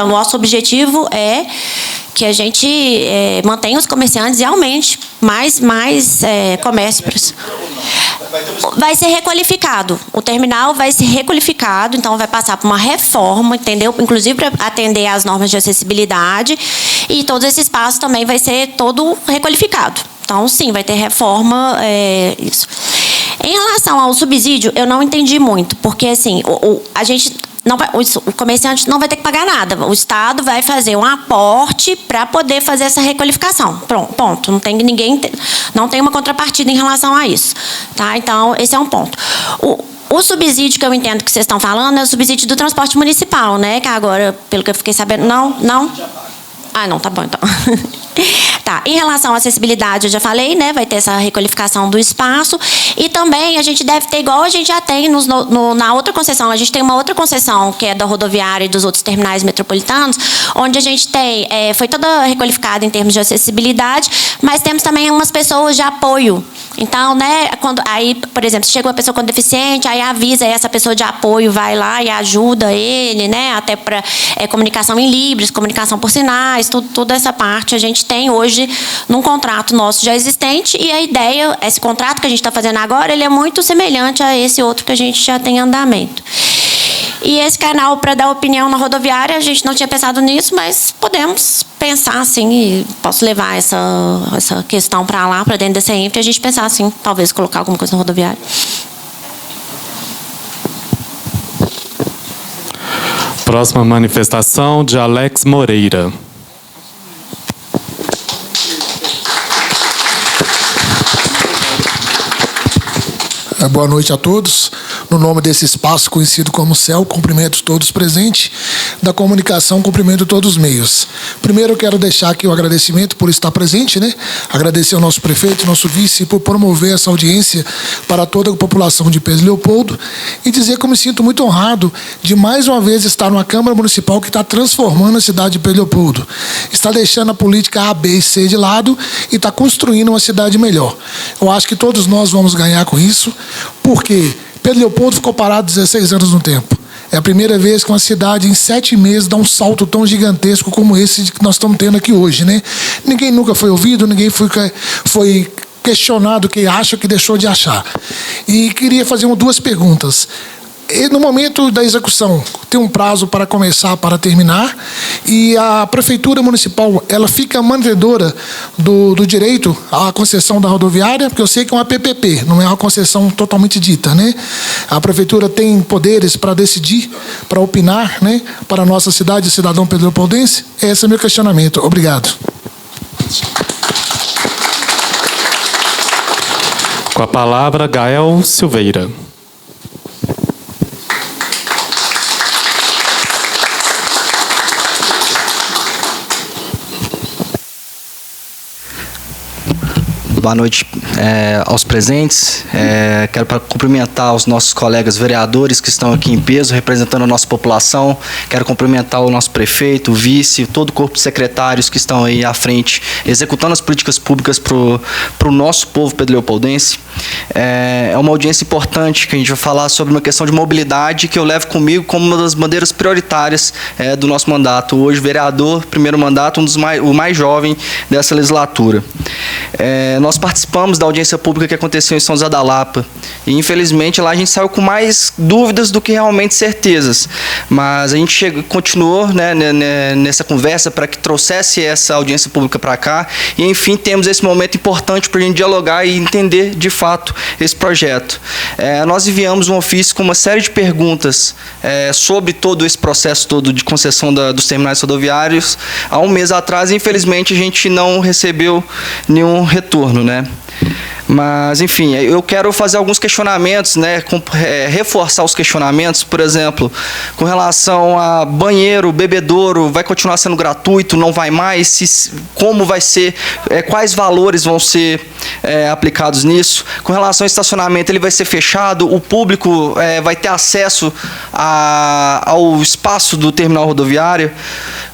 o nosso objetivo é que a gente mantenha os comerciantes e aumente mais comércios. Vai ser requalificado. O terminal vai ser requalificado, então vai passar por uma reforma, entendeu? Inclusive para atender às normas de acessibilidade. E todo esse espaço também vai ser todo requalificado. Então, sim, vai ter reforma, isso. Em relação ao subsídio, eu não entendi muito, porque assim, a gente não vai, o comerciante não vai ter que pagar nada. O Estado vai fazer um aporte para poder fazer essa requalificação. Pronto, ponto. Não tem uma contrapartida em relação a isso. Tá? Então, esse é um ponto. O subsídio que eu entendo que vocês estão falando é o subsídio do transporte municipal, né? Que agora, pelo que eu fiquei sabendo, não? Ah, não, tá bom, então. Tá, em relação à acessibilidade, eu já falei, né? Vai ter essa requalificação do espaço. E também a gente deve ter, igual a gente já tem na outra concessão, a gente tem uma outra concessão, que é da rodoviária e dos outros terminais metropolitanos, onde a gente tem, foi toda requalificada em termos de acessibilidade, mas temos também umas pessoas de apoio. Então, né, aí, por exemplo, se chega uma pessoa com deficiente, aí avisa, aí essa pessoa de apoio vai lá e ajuda ele, né? Até para comunicação em libras, comunicação por sinais, toda essa parte a gente gente tem hoje num contrato nosso já existente, e a ideia, esse contrato que a gente está fazendo agora, ele é muito semelhante a esse outro que a gente já tem em andamento. E esse canal para dar opinião na rodoviária, a gente não tinha pensado nisso, mas podemos pensar assim, e posso levar essa questão para lá, para dentro dessa infra, e a gente pensar assim, talvez colocar alguma coisa na rodoviária. Próxima manifestação de Alex Moreira. Boa noite a todos. No nome desse espaço conhecido como CEL, cumprimento todos presentes. Da comunicação, cumprimento todos os meios. Primeiro, eu quero deixar aqui o agradecimento por estar presente, né? Agradecer ao nosso prefeito, nosso vice, por promover essa audiência para toda a população de Pedro Leopoldo, e dizer que eu me sinto muito honrado de mais uma vez estar numa Câmara Municipal que está transformando a cidade de Pedro Leopoldo. Está deixando a política A, B e C de lado e está construindo uma cidade melhor. Eu acho que todos nós vamos ganhar com isso, porque Pedro Leopoldo ficou parado 16 anos no tempo. É a primeira vez que uma cidade em 7 meses dá um salto tão gigantesco como esse que nós estamos tendo aqui hoje, né? Ninguém nunca foi ouvido, ninguém foi questionado que acha que deixou de achar. E queria fazer 2 perguntas. E no momento da execução, tem um prazo para começar, para terminar, e a Prefeitura Municipal, ela fica mantenedora do direito à concessão da rodoviária, porque eu sei que é uma PPP, não é uma concessão totalmente dita, né? A Prefeitura tem poderes para decidir, para opinar, né, para a nossa cidade, cidadão Pedro Leopoldense? Esse é o meu questionamento. Obrigado. Com a palavra, Gael Silveira. Boa noite aos presentes. Quero cumprimentar os nossos colegas vereadores que estão aqui em peso, representando a nossa população. Quero cumprimentar o nosso prefeito, o vice, todo o corpo de secretários que estão aí à frente, executando as políticas públicas para o nosso povo pedro-leopoldense. É uma audiência importante que a gente vai falar sobre uma questão de mobilidade que eu levo comigo como uma das bandeiras prioritárias do nosso mandato. Hoje, vereador, primeiro mandato, o mais jovem dessa legislatura. Nós participamos da audiência pública que aconteceu em São José da Lapa e, infelizmente, lá a gente saiu com mais dúvidas do que realmente certezas. Mas a gente continuou, né, nessa conversa para que trouxesse essa audiência pública para cá e, enfim, temos esse momento importante para a gente dialogar e entender, de fato, esse projeto. Nós enviamos um ofício com uma série de perguntas sobre todo esse processo todo de concessão dos terminais rodoviários há um mês atrás e, infelizmente, a gente não recebeu nenhum retorno, né? Mas, enfim, eu quero fazer alguns questionamentos, né, reforçar os questionamentos, por exemplo, com relação a banheiro, bebedouro, vai continuar sendo gratuito, não vai mais, como vai ser, quais valores vão ser aplicados nisso. Com relação ao estacionamento, ele vai ser fechado, o público vai ter acesso ao espaço do terminal rodoviário.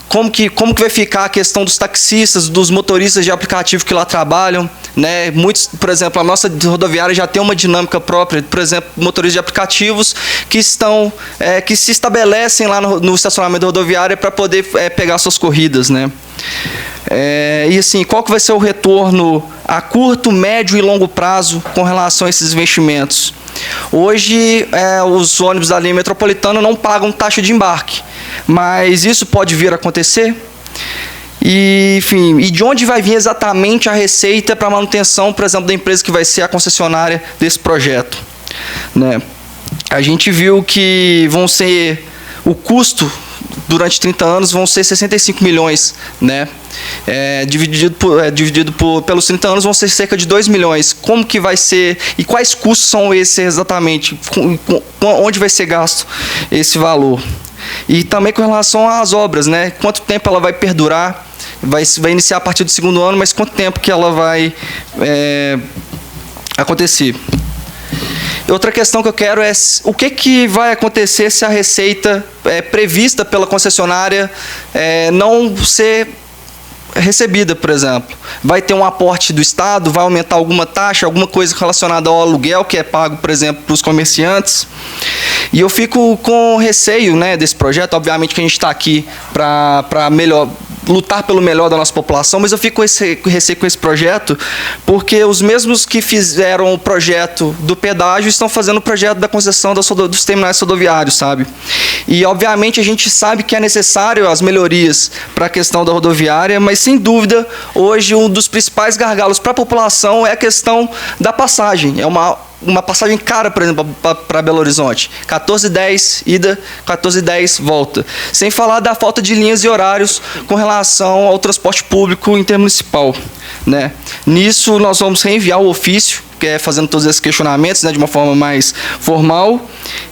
Como que vai ficar a questão dos taxistas, dos motoristas de aplicativo que lá trabalham, né? Muitos, por exemplo, a nossa rodoviária já tem uma dinâmica própria, por exemplo, motoristas de aplicativos que se estabelecem lá no estacionamento da rodoviária para poder pegar suas corridas, né? E assim, qual que vai ser o retorno a curto, médio e longo prazo com relação a esses investimentos? Hoje, os ônibus da linha metropolitana não pagam taxa de embarque, mas isso pode vir a acontecer? E, enfim, e de onde vai vir exatamente a receita para a manutenção, por exemplo, da empresa que vai ser a concessionária desse projeto, né? A gente viu que o custo durante 30 anos vão ser 65 milhões, né? Dividido pelos 30 anos vão ser cerca de 2 milhões. Como que vai ser e quais custos são esses exatamente? Onde vai ser gasto esse valor? E também com relação às obras, né? Quanto tempo ela vai perdurar? Vai iniciar a partir do 2º ano, mas quanto tempo que ela vai acontecer? Outra questão que eu quero é o que vai acontecer se a receita prevista pela concessionária não ser recebida, por exemplo. Vai ter um aporte do Estado, vai aumentar alguma taxa, alguma coisa relacionada ao aluguel que é pago, por exemplo, para os comerciantes. E eu fico com receio, né, desse projeto. Obviamente que a gente está aqui para lutar pelo melhor da nossa população, mas eu fico com esse receio com esse projeto, porque os mesmos que fizeram o projeto do pedágio estão fazendo o projeto da concessão dos terminais rodoviários, sabe? E, obviamente, a gente sabe que é necessário as melhorias para a questão da rodoviária, mas, sem dúvida, hoje um dos principais gargalos para a população é a questão da passagem. É uma passagem cara, por exemplo, para Belo Horizonte. 14h10 ida, 14h10 volta. Sem falar da falta de linhas e horários com relação ao transporte público intermunicipal, né? Nisso, nós vamos reenviar o ofício, que é fazendo todos esses questionamentos, né, de uma forma mais formal.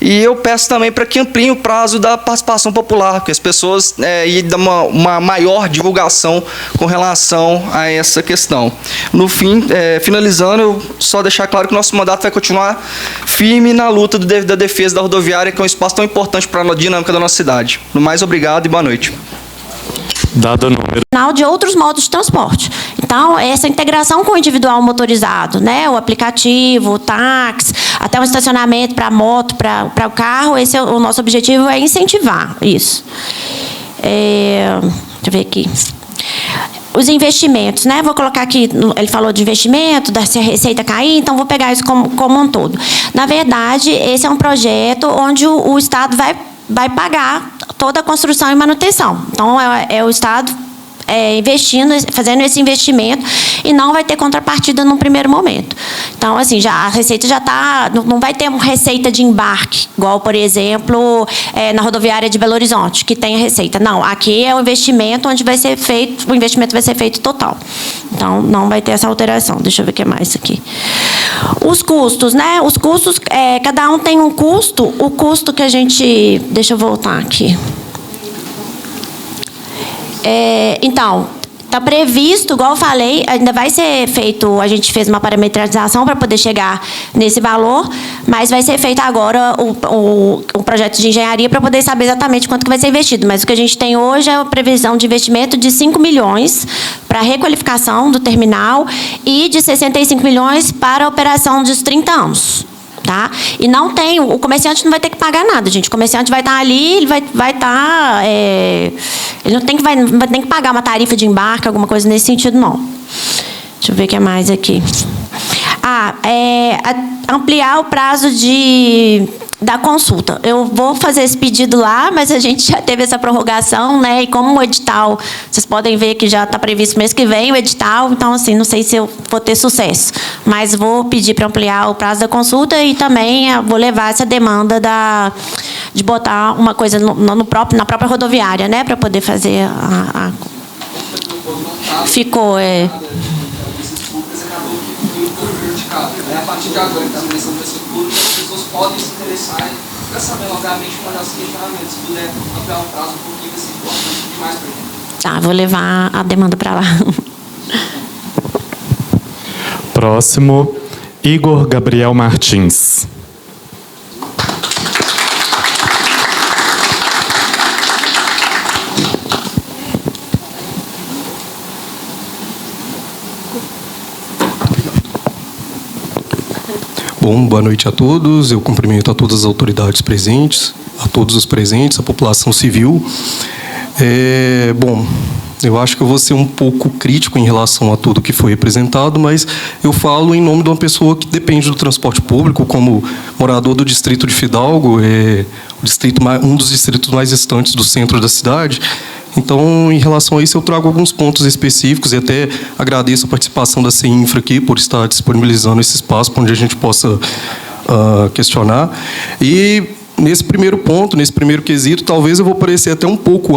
E eu peço também para que ampliem o prazo da participação popular, que as pessoas e dar uma maior divulgação com relação a essa questão. No fim, finalizando, eu só deixar claro que o nosso mandato vai continuar firme na luta da defesa da rodoviária, que é um espaço tão importante para a dinâmica da nossa cidade. No mais, obrigado e boa noite. Dado o número. De outros modos de transporte. Então, essa integração com o individual motorizado, né, o aplicativo, o táxi, até um estacionamento para a moto, para o carro, esse é o nosso objetivo, é incentivar isso. Deixa eu ver aqui. Os investimentos, né? Vou colocar aqui, ele falou de investimento, da receita cair, então vou pegar isso como um todo. Na verdade, esse é um projeto onde o Estado vai pagar toda a construção e manutenção. Então, é o Estado investindo, fazendo esse investimento e não vai ter contrapartida no primeiro momento. Então, assim, a receita já está... Não vai ter uma receita de embarque, igual, por exemplo, na rodoviária de Belo Horizonte, que tem a receita. Não, aqui é o investimento onde vai ser feito... O investimento vai ser feito total. Então, não vai ter essa alteração. Deixa eu ver o que mais aqui. Os custos, né? Os custos, cada um tem um custo. O custo que a gente... Deixa eu voltar aqui. Então, está previsto, igual eu falei, ainda vai ser feito, a gente fez uma parametrização para poder chegar nesse valor, mas vai ser feito agora o projeto de engenharia para poder saber exatamente quanto que vai ser investido. Mas o que a gente tem hoje é a previsão de investimento de 5 milhões para a requalificação do terminal e de 65 milhões para a operação dos 30 anos. Tá? E não tem, o comerciante não vai ter que pagar nada, gente. O comerciante vai estar ali, ele vai estar... ele não tem que pagar uma tarifa de embarque, alguma coisa nesse sentido, não. Deixa eu ver o que é mais aqui. Ampliar o prazo da consulta. Eu vou fazer esse pedido lá, mas a gente já teve essa prorrogação, né? E como o edital, vocês podem ver que já está previsto mês que vem o edital, então, assim, não sei se eu vou ter sucesso. Mas vou pedir para ampliar o prazo da consulta e também vou levar essa demanda de botar uma coisa na própria rodoviária, né? Para poder fazer Ficou, A partir de agora, que a direção do setor público, as pessoas podem se interessar e ficar sabendo, obviamente, mandar os questionamentos. Se puder ampliar o prazo, porque vai ser importante demais para gente. Tá, vou levar a demanda para lá. Próximo, Igor Gabriel Martins. Bom, boa noite a todos. Eu cumprimento a todas as autoridades presentes, a todos os presentes, a população civil. Bom, eu acho que eu vou ser um pouco crítico em relação a tudo que foi apresentado, mas eu falo em nome de uma pessoa que depende do transporte público, como morador do distrito de Fidalgo, um dos distritos mais distantes do centro da cidade. Então, em relação a isso, eu trago alguns pontos específicos e até agradeço a participação da CEINFRA aqui por estar disponibilizando esse espaço para onde a gente possa questionar. E nesse primeiro ponto, nesse primeiro quesito, talvez eu vou parecer até um pouco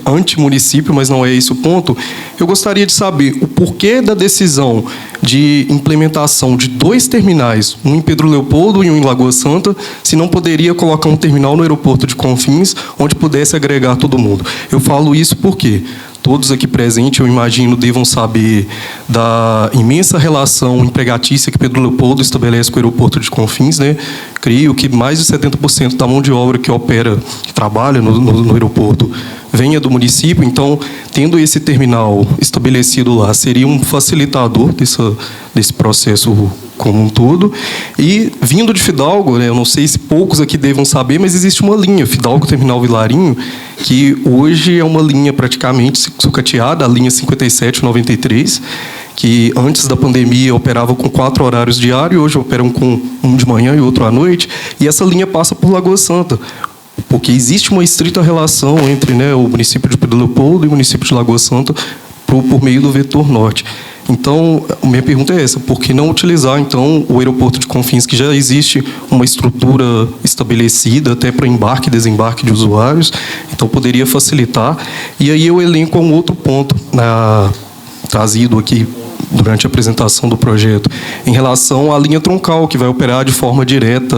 anti-município, mas não é esse o ponto. Eu gostaria de saber o porquê da decisão de implementação de 2 terminais, um em Pedro Leopoldo e um em Lagoa Santa, se não poderia colocar um terminal no aeroporto de Confins, onde pudesse agregar todo mundo. Eu falo isso porque todos aqui presentes, eu imagino, devam saber da imensa relação empregatícia que Pedro Leopoldo estabelece com o aeroporto de Confins, né? Creio que mais de 70% da mão de obra que opera, que trabalha no aeroporto, venha do município. Então, tendo esse terminal estabelecido lá, seria um facilitador desse processo como um todo. E, vindo de Fidalgo, né, eu não sei se poucos aqui devam saber, mas existe uma linha, Fidalgo Terminal Vilarinho, que hoje é uma linha praticamente sucateada, a linha 5793, que antes da pandemia operava com 4 horários diários, hoje operam com um de manhã e outro à noite, e essa linha passa por Lagoa Santa, porque existe uma estrita relação entre, né, o município de Pedro Leopoldo e o município de Lagoa Santa por meio do vetor norte. Então, a minha pergunta é essa: por que não utilizar, então, o aeroporto de Confins, que já existe uma estrutura estabelecida até para embarque e desembarque de usuários, então poderia facilitar. E aí eu elenco um outro ponto trazido aqui durante a apresentação do projeto, em relação à linha troncal, que vai operar de forma direta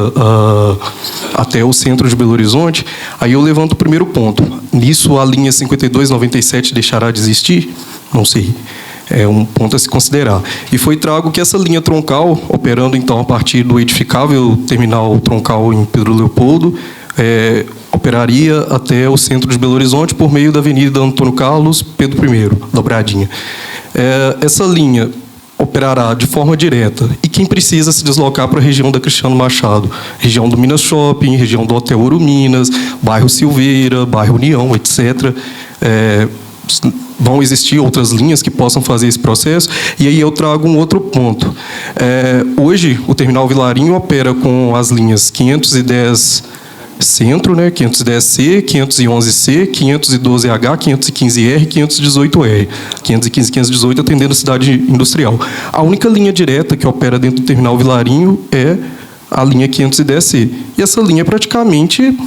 até o centro de Belo Horizonte. Aí eu levanto o primeiro ponto. Nisso, a linha 5297 deixará de existir? Não sei. É um ponto a se considerar. E foi trago que essa linha troncal, operando então a partir do edificável terminal troncal em Pedro Leopoldo, operaria até o centro de Belo Horizonte por meio da Avenida Antônio Carlos, Pedro I, dobradinha. Essa linha operará de forma direta, e quem precisa se deslocar para a região da Cristiano Machado, região do Minas Shopping, região do Hotel Ouro Minas, bairro Silveira, bairro União, etc., vão existir outras linhas que possam fazer esse processo. E aí eu trago um outro ponto. Hoje, o Terminal Vilarinho opera com as linhas 510 Centro, né, 510C, 511C, 512H, 515R, 518R. 515 e 518 atendendo a cidade industrial. A única linha direta que opera dentro do Terminal Vilarinho é a linha 510C. E essa linha é praticamente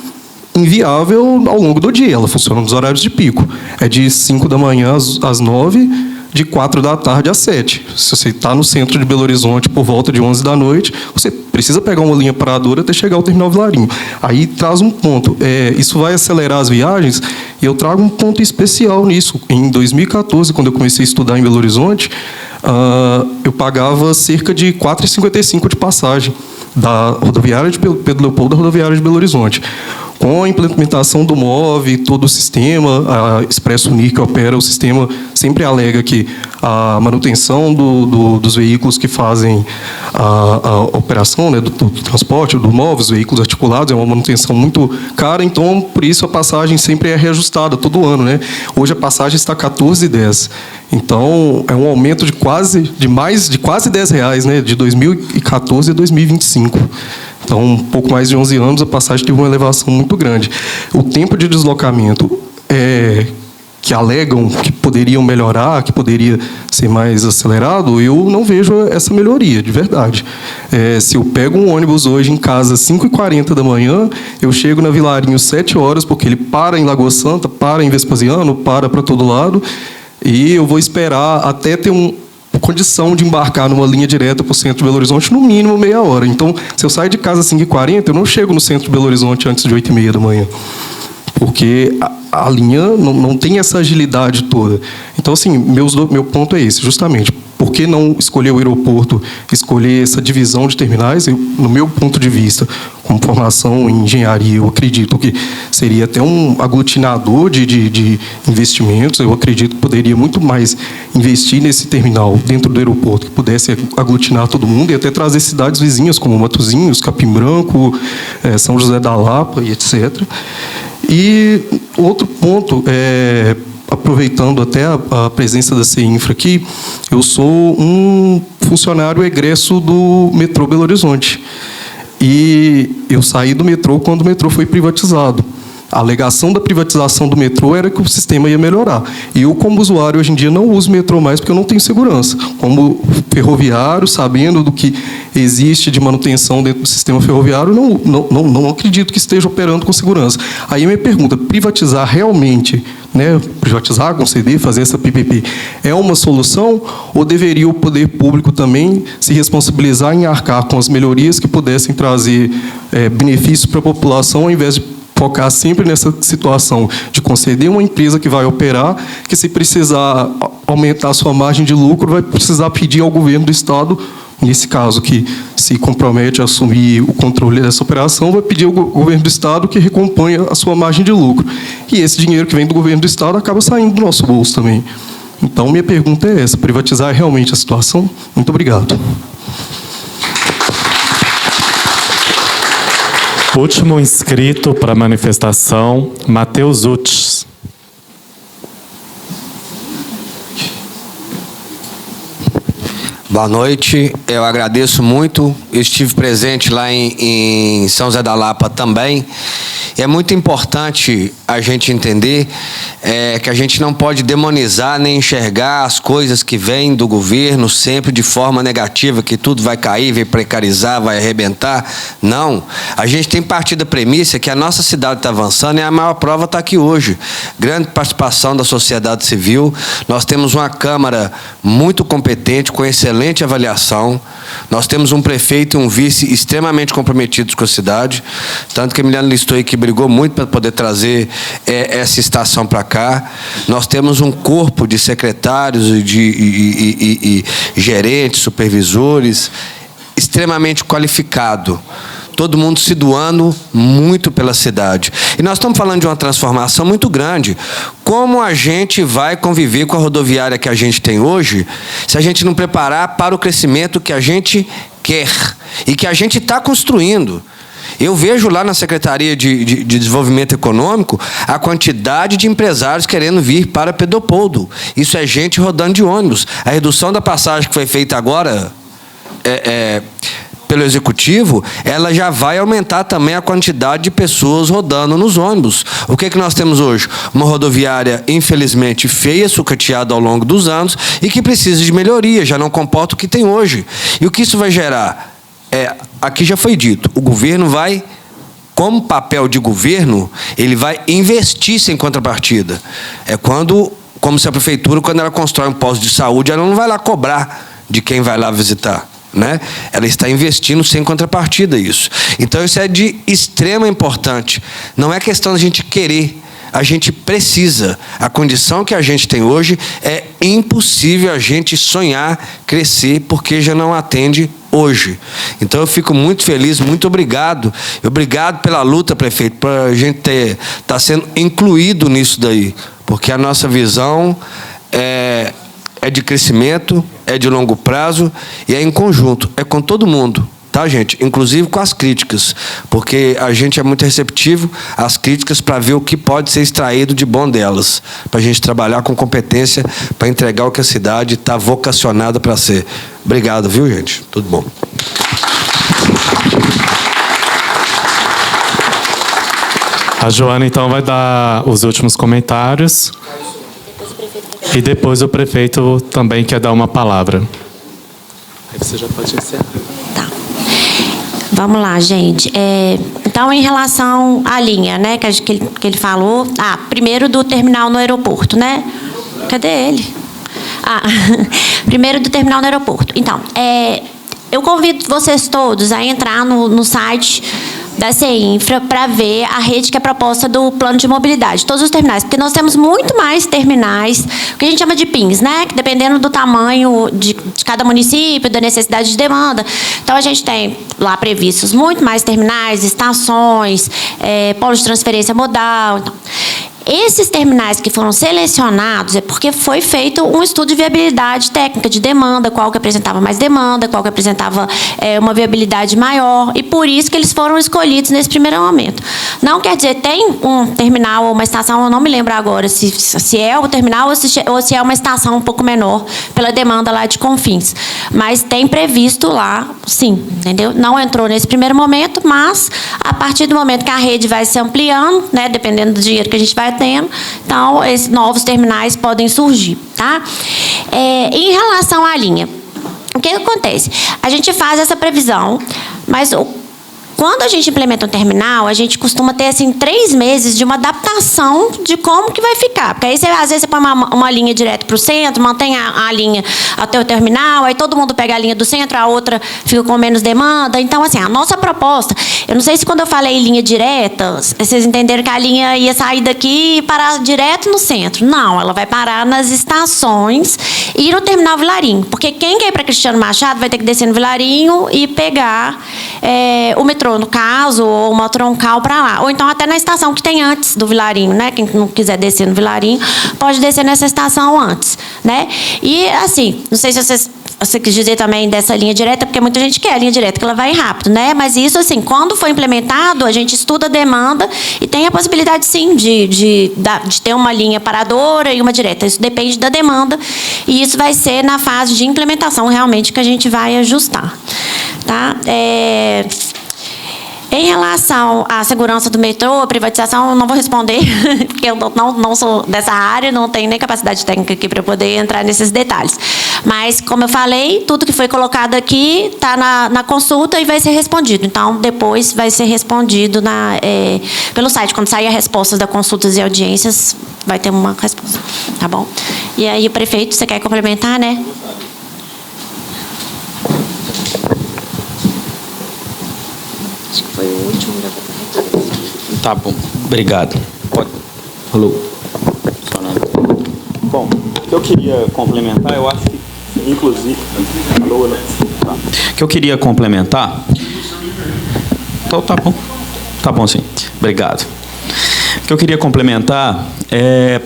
inviável ao longo do dia. Ela funciona nos horários de pico. É de 5 da manhã às 9, de 4 da tarde às 7. Se você está no centro de Belo Horizonte por volta de 11 da noite, você precisa pegar uma linha paradora até chegar ao Terminal Vilarinho. Aí traz um ponto. Isso vai acelerar as viagens, e eu trago um ponto especial nisso. Em 2014, quando eu comecei a estudar em Belo Horizonte, eu pagava cerca de R$ 4,55 de passagem da rodoviária de Pedro Leopoldo à rodoviária de Belo Horizonte. Com a implementação do MOVE, todo o sistema, a Expresso Unir, que opera o sistema, sempre alega que a manutenção dos veículos que fazem a operação, né, do transporte, do MOVE, os veículos articulados, é uma manutenção muito cara, então, por isso, a passagem sempre é reajustada todo ano, né? Hoje a passagem está R$ 14,10. Então, é um aumento de quase R$10, né, de 2014 a 2025. Então, um pouco mais de 11 anos, a passagem teve uma elevação muito grande. O tempo de deslocamento que alegam que poderiam melhorar, que poderia ser mais acelerado, eu não vejo essa melhoria, de verdade. Se eu pego um ônibus hoje em casa às 5h40 da manhã, eu chego na Vilarinho às 7 horas, porque ele para em Lagoa Santa, para em Vespasiano, para todo lado, e eu vou esperar até ter condição de embarcar numa linha direta para o centro de Belo Horizonte, no mínimo meia hora. Então, se eu sair de casa às 5h40, eu não chego no centro de Belo Horizonte antes de 8h30 da manhã. Porque a linha não tem essa agilidade toda. Então, assim, meu ponto é esse, justamente. Por que não escolher o aeroporto, escolher essa divisão de terminais? No meu ponto de vista, como formação em engenharia, eu acredito que seria até um aglutinador de investimentos. Eu acredito que poderia muito mais investir nesse terminal dentro do aeroporto, que pudesse aglutinar todo mundo e até trazer cidades vizinhas, como Matosinhos, Capim Branco, São José da Lapa e etc. E outro ponto, aproveitando até a presença da CEINFRA aqui, eu sou um funcionário egresso do metrô Belo Horizonte. E eu saí do metrô quando o metrô foi privatizado. A alegação da privatização do metrô era que o sistema ia melhorar. E eu, como usuário, hoje em dia, não uso metrô mais porque eu não tenho segurança. Como ferroviário, sabendo do que existe de manutenção dentro do sistema ferroviário, não acredito que esteja operando com segurança. Aí a minha pergunta, privatizar realmente, né, privatizar, conceder, fazer essa PPP, é uma solução, ou deveria o poder público também se responsabilizar em arcar com as melhorias que pudessem trazer benefícios para a população, ao invés de focar sempre nessa situação de conceder uma empresa que vai operar, que se precisar aumentar a sua margem de lucro, vai precisar pedir ao governo do Estado, nesse caso que se compromete a assumir o controle dessa operação, vai pedir ao governo do Estado que recomponha a sua margem de lucro. E esse dinheiro que vem do governo do Estado acaba saindo do nosso bolso também. Então, minha pergunta é essa, privatizar é realmente a situação? Muito obrigado. último inscrito para a manifestação, Matheus Utz. Boa noite, eu agradeço muito. Eu estive presente lá em São José da Lapa também. É muito importante a gente entender que a gente não pode demonizar nem enxergar as coisas que vêm do governo sempre de forma negativa, que tudo vai cair, vai precarizar, vai arrebentar. Não. A gente tem partido da premissa que a nossa cidade está avançando e a maior prova está aqui hoje. Grande participação da sociedade civil. Nós temos uma Câmara muito competente, com excelente avaliação. Nós temos um prefeito e um vice extremamente comprometidos com a cidade. Tanto que Emiliano listou aí que brigou muito para poder trazer essa estação para cá. Nós temos um corpo de secretários e gerentes, supervisores, extremamente qualificado. Todo mundo se doando muito pela cidade. E nós estamos falando de uma transformação muito grande. Como a gente vai conviver com a rodoviária que a gente tem hoje, se a gente não preparar para o crescimento que a gente quer e que a gente está construindo? Eu vejo lá na Secretaria de Desenvolvimento Econômico a quantidade de empresários querendo vir para Pedropoldo. Isso é gente rodando de ônibus. A redução da passagem que foi feita agora pelo Executivo, ela já vai aumentar também a quantidade de pessoas rodando nos ônibus. O que nós temos hoje? Uma rodoviária, infelizmente, feia, sucateada ao longo dos anos e que precisa de melhoria, já não comporta o que tem hoje. E o que isso vai gerar? Aqui já foi dito, o governo vai, como papel de governo, ele vai investir sem contrapartida. Como se a prefeitura, quando ela constrói um posto de saúde, ela não vai lá cobrar de quem vai lá visitar, né? Ela está investindo sem contrapartida isso. Então isso é de extrema importância. Não é questão da gente querer, a gente precisa. A condição que a gente tem hoje é impossível a gente sonhar, crescer, porque já não atende hoje. Então eu fico muito feliz, muito obrigado. Obrigado pela luta, prefeito, para a gente estar sendo incluído nisso daí, porque a nossa visão é de crescimento, é de longo prazo e é em conjunto, é com todo mundo, tá, gente? Inclusive com as críticas, porque a gente é muito receptivo às críticas para ver o que pode ser extraído de bom delas, para a gente trabalhar com competência para entregar o que a cidade está vocacionada para ser. Obrigado, viu, gente? Tudo bom. A Joana, então, vai dar os últimos comentários. E depois o prefeito também quer dar uma palavra. Aí você já pode encerrar. Tá. Vamos lá, gente. Então, em relação à linha, né, que ele falou. Primeiro do terminal no aeroporto, né? Cadê ele? Primeiro do terminal no aeroporto. Então, eu convido vocês todos a entrar no site da CEINFRA para ver a rede que é proposta do plano de mobilidade, todos os terminais, porque nós temos muito mais terminais, o que a gente chama de PINs, né? Que dependendo do tamanho de cada município, da necessidade de demanda. Então, a gente tem lá previstos muito mais terminais, estações, polos de transferência modal. Então, esses terminais que foram selecionados é porque foi feito um estudo de viabilidade técnica de demanda, qual que apresentava mais demanda, qual que apresentava uma viabilidade maior, e por isso que eles foram escolhidos nesse primeiro momento. Não quer dizer, tem um terminal ou uma estação, eu não me lembro agora se é o terminal ou se é uma estação um pouco menor, pela demanda lá de Confins. Mas tem previsto lá, sim, entendeu? Não entrou nesse primeiro momento, mas a partir do momento que a rede vai se ampliando, né, dependendo do dinheiro que a gente vai tendo, então esses novos terminais podem surgir, tá? Em relação à linha, o que acontece? A gente faz essa previsão, mas quando a gente implementa um terminal, a gente costuma ter assim 3 meses de uma adaptação de como que vai ficar. Porque aí, às vezes, você põe uma linha direto para o centro, mantém a linha até o terminal, aí todo mundo pega a linha do centro, a outra fica com menos demanda. Então, assim, a nossa proposta... Eu não sei se quando eu falei linha direta, vocês entenderam que a linha ia sair daqui e parar direto no centro. Não, ela vai parar nas estações e no terminal Vilarinho. Porque quem quer ir para Cristiano Machado vai ter que descer no Vilarinho e pegar o metrô, no caso, ou uma troncal para lá. Ou então até na estação que tem antes do Vilarinho, né? Quem não quiser descer no Vilarinho, pode descer nessa estação antes, né? E, assim, não sei se vocês você quis dizer também dessa linha direta, porque muita gente quer a linha direta, que ela vai rápido, né? Mas isso, assim, quando for implementado, a gente estuda a demanda e tem a possibilidade, sim, de ter uma linha paradora e uma direta. Isso depende da demanda e isso vai ser na fase de implementação, realmente, que a gente vai ajustar. Tá? Em relação à segurança do metrô, a privatização, eu não vou responder, porque eu não sou dessa área, não tenho nem capacidade técnica aqui para poder entrar nesses detalhes. Mas, como eu falei, tudo que foi colocado aqui está na consulta e vai ser respondido. Então, depois vai ser respondido pelo site. Quando sair a resposta das consultas e audiências, vai ter uma resposta. Tá bom? E aí, o prefeito, você quer complementar, né? Acho que foi o último. Tá bom, obrigado. Pode. Alô. Bom, o que eu queria complementar, eu acho que, inclusive... Alô, né? Tá. O que eu queria complementar... Então, tá bom. Tá bom, sim. Obrigado. O que eu queria complementar é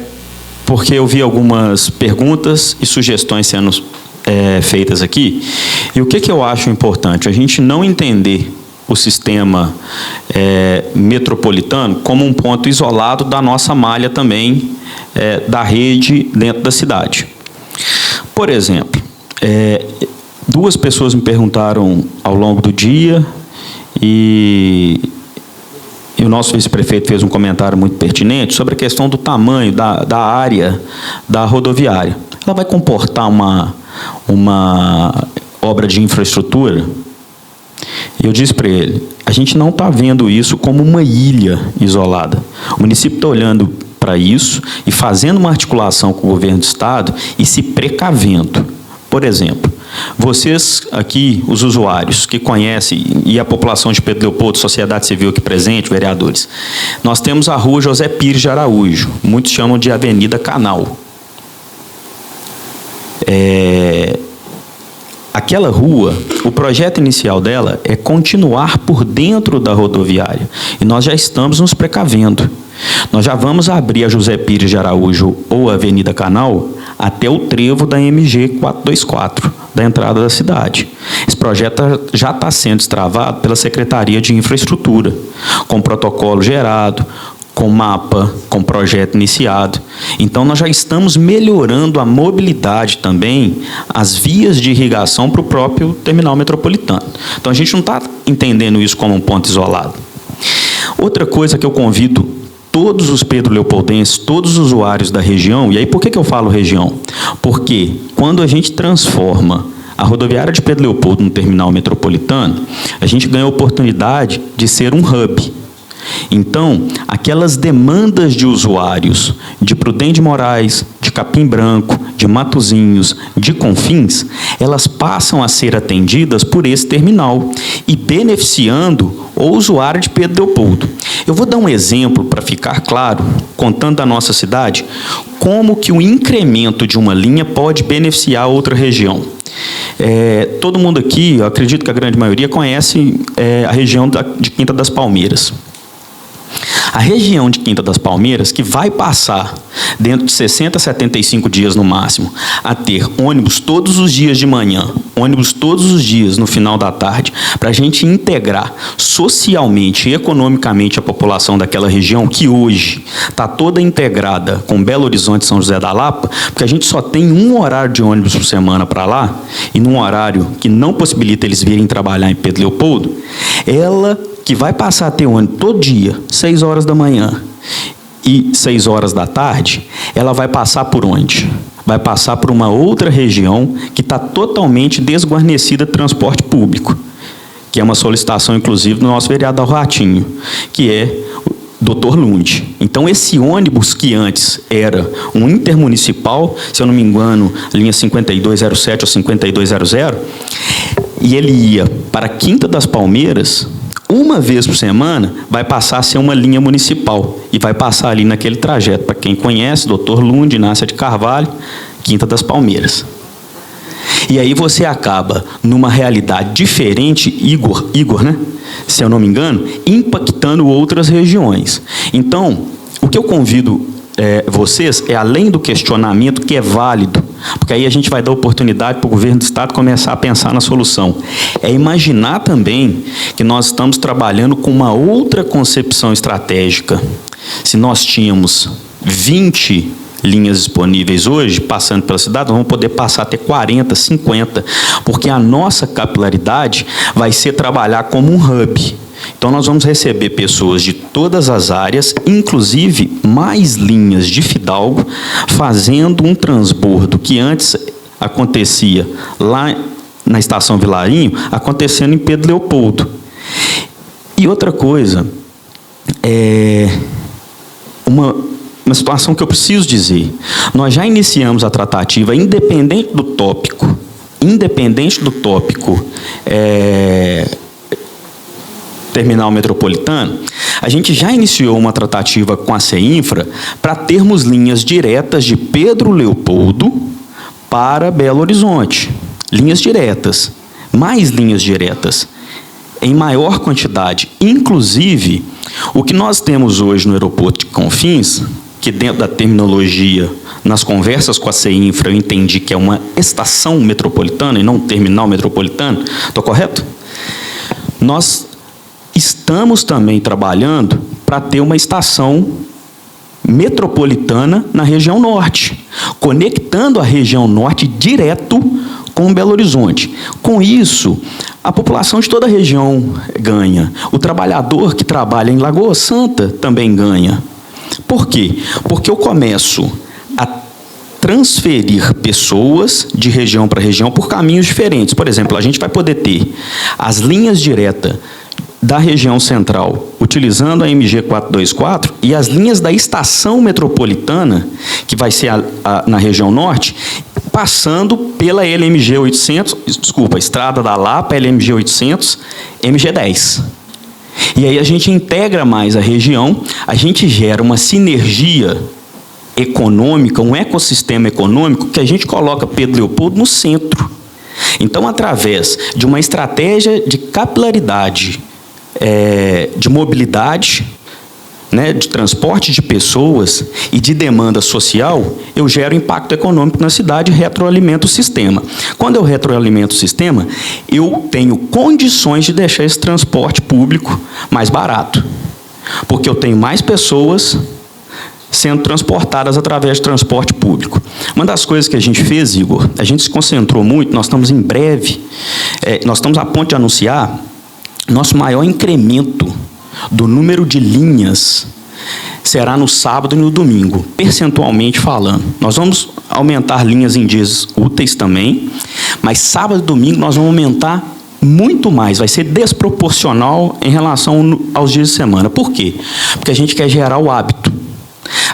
porque eu vi algumas perguntas e sugestões sendo feitas aqui, e o que eu acho importante? A gente não entender o sistema metropolitano como um ponto isolado da nossa malha também, da rede dentro da cidade. Por exemplo, duas pessoas me perguntaram ao longo do dia e o nosso vice-prefeito fez um comentário muito pertinente sobre a questão do tamanho da área da rodoviária. Ela vai comportar uma obra de infraestrutura? Eu disse para ele, a gente não está vendo isso como uma ilha isolada. O município está olhando para isso e fazendo uma articulação com o governo do estado e se precavendo. Por exemplo, vocês aqui, os usuários que conhecem, e a população de Pedro Leopoldo, sociedade civil aqui presente, vereadores, nós temos a rua José Pires de Araújo, muitos chamam de Avenida Canal. Aquela rua, o projeto inicial dela é continuar por dentro da rodoviária. E nós já estamos nos precavendo. Nós já vamos abrir a José Pires de Araújo ou a Avenida Canal até o trevo da MG 424, da entrada da cidade. Esse projeto já está sendo destravado pela Secretaria de Infraestrutura, com protocolo gerado, com mapa, com projeto iniciado. Então, nós já estamos melhorando a mobilidade também, as vias de irrigação para o próprio terminal metropolitano. Então, a gente não está entendendo isso como um ponto isolado. Outra coisa que eu convido todos os Pedro Leopoldenses, todos os usuários da região, e aí por que eu falo região? Porque quando a gente transforma a rodoviária de Pedro Leopoldo no terminal metropolitano, a gente ganha a oportunidade de ser um hub. Então, aquelas demandas de usuários de Prudente de Moraes, de Capim Branco, de Matozinhos, de Confins, elas passam a ser atendidas por esse terminal e beneficiando o usuário de Pedro Leopoldo. Eu vou dar um exemplo para ficar claro, contando da nossa cidade, como que o incremento de uma linha pode beneficiar outra região. Todo mundo aqui, eu acredito que a grande maioria, conhece a região de Quinta das Palmeiras. A região de Quinta das Palmeiras, que vai passar dentro de 60 a 75 dias no máximo, a ter ônibus todos os dias de manhã, ônibus todos os dias no final da tarde, para a gente integrar socialmente e economicamente a população daquela região, que hoje está toda integrada com Belo Horizonte e São José da Lapa, porque a gente só tem um horário de ônibus por semana para lá, e num horário que não possibilita eles virem trabalhar em Pedro Leopoldo, ela que vai passar a ter ônibus todo dia, 6 horas da manhã e 6 horas da tarde, ela vai passar por onde? Vai passar por uma outra região que está totalmente desguarnecida de transporte público, que é uma solicitação, inclusive, do nosso vereador Ratinho, que é o Dr. Lund. Então, esse ônibus que antes era um intermunicipal, se eu não me engano, linha 5207 ou 5200, e ele ia para Quinta das Palmeiras, uma vez por semana, vai passar a ser uma linha municipal e vai passar ali naquele trajeto. Para quem conhece, Dr. Lund, Inácia de Carvalho, Quinta das Palmeiras. E aí você acaba, numa realidade diferente, Igor, né? Se eu não me engano, impactando outras regiões. Então, o que eu convido vocês é além do questionamento que é válido, porque aí a gente vai dar oportunidade para o governo do Estado começar a pensar na solução. É imaginar também que nós estamos trabalhando com uma outra concepção estratégica. Se nós tínhamos 20 linhas disponíveis hoje, passando pela cidade, nós vamos poder passar até 40, 50, porque a nossa capilaridade vai ser trabalhar como um hub. Então, nós vamos receber pessoas de todas as áreas, inclusive mais linhas de Fidalgo, fazendo um transbordo que antes acontecia lá na Estação Vilarinho, acontecendo em Pedro Leopoldo. E outra coisa, uma situação que eu preciso dizer. Nós já iniciamos a tratativa, independente do tópico, terminal metropolitano, a gente já iniciou uma tratativa com a CEINFRA para termos linhas diretas de Pedro Leopoldo para Belo Horizonte. Linhas diretas, mais linhas diretas, em maior quantidade. Inclusive, o que nós temos hoje no aeroporto de Confins, que dentro da terminologia, nas conversas com a CEINFRA, eu entendi que é uma estação metropolitana e não um terminal metropolitano, estou correto? Nós estamos também trabalhando para ter uma estação metropolitana na região norte, conectando a região norte direto com Belo Horizonte. Com isso, a população de toda a região ganha. O trabalhador que trabalha em Lagoa Santa também ganha. Por quê? Porque eu começo a transferir pessoas de região para região por caminhos diferentes. Por exemplo, a gente vai poder ter as linhas diretas da região central, utilizando a MG 424, e as linhas da estação metropolitana, que vai ser na região norte, passando pela LMG 800, desculpa, Estrada da Lapa, LMG 800, MG 10. E aí a gente integra mais a região, a gente gera uma sinergia econômica, um ecossistema econômico, que a gente coloca Pedro Leopoldo no centro. Então, através de uma estratégia de capilaridade, de mobilidade, né, de transporte de pessoas e de demanda social, eu gero impacto econômico na cidade e retroalimento o sistema. Quando eu retroalimento o sistema, eu tenho condições de deixar esse transporte público mais barato, porque eu tenho mais pessoas sendo transportadas através de transporte público. Uma das coisas que a gente fez, Igor, a gente se concentrou muito, nós estamos em breve, nós estamos a ponto de anunciar nosso maior incremento do número de linhas será no sábado e no domingo, percentualmente falando. Nós vamos aumentar linhas em dias úteis também, mas sábado e domingo nós vamos aumentar muito mais, vai ser desproporcional em relação aos dias de semana. Por quê? Porque a gente quer gerar o hábito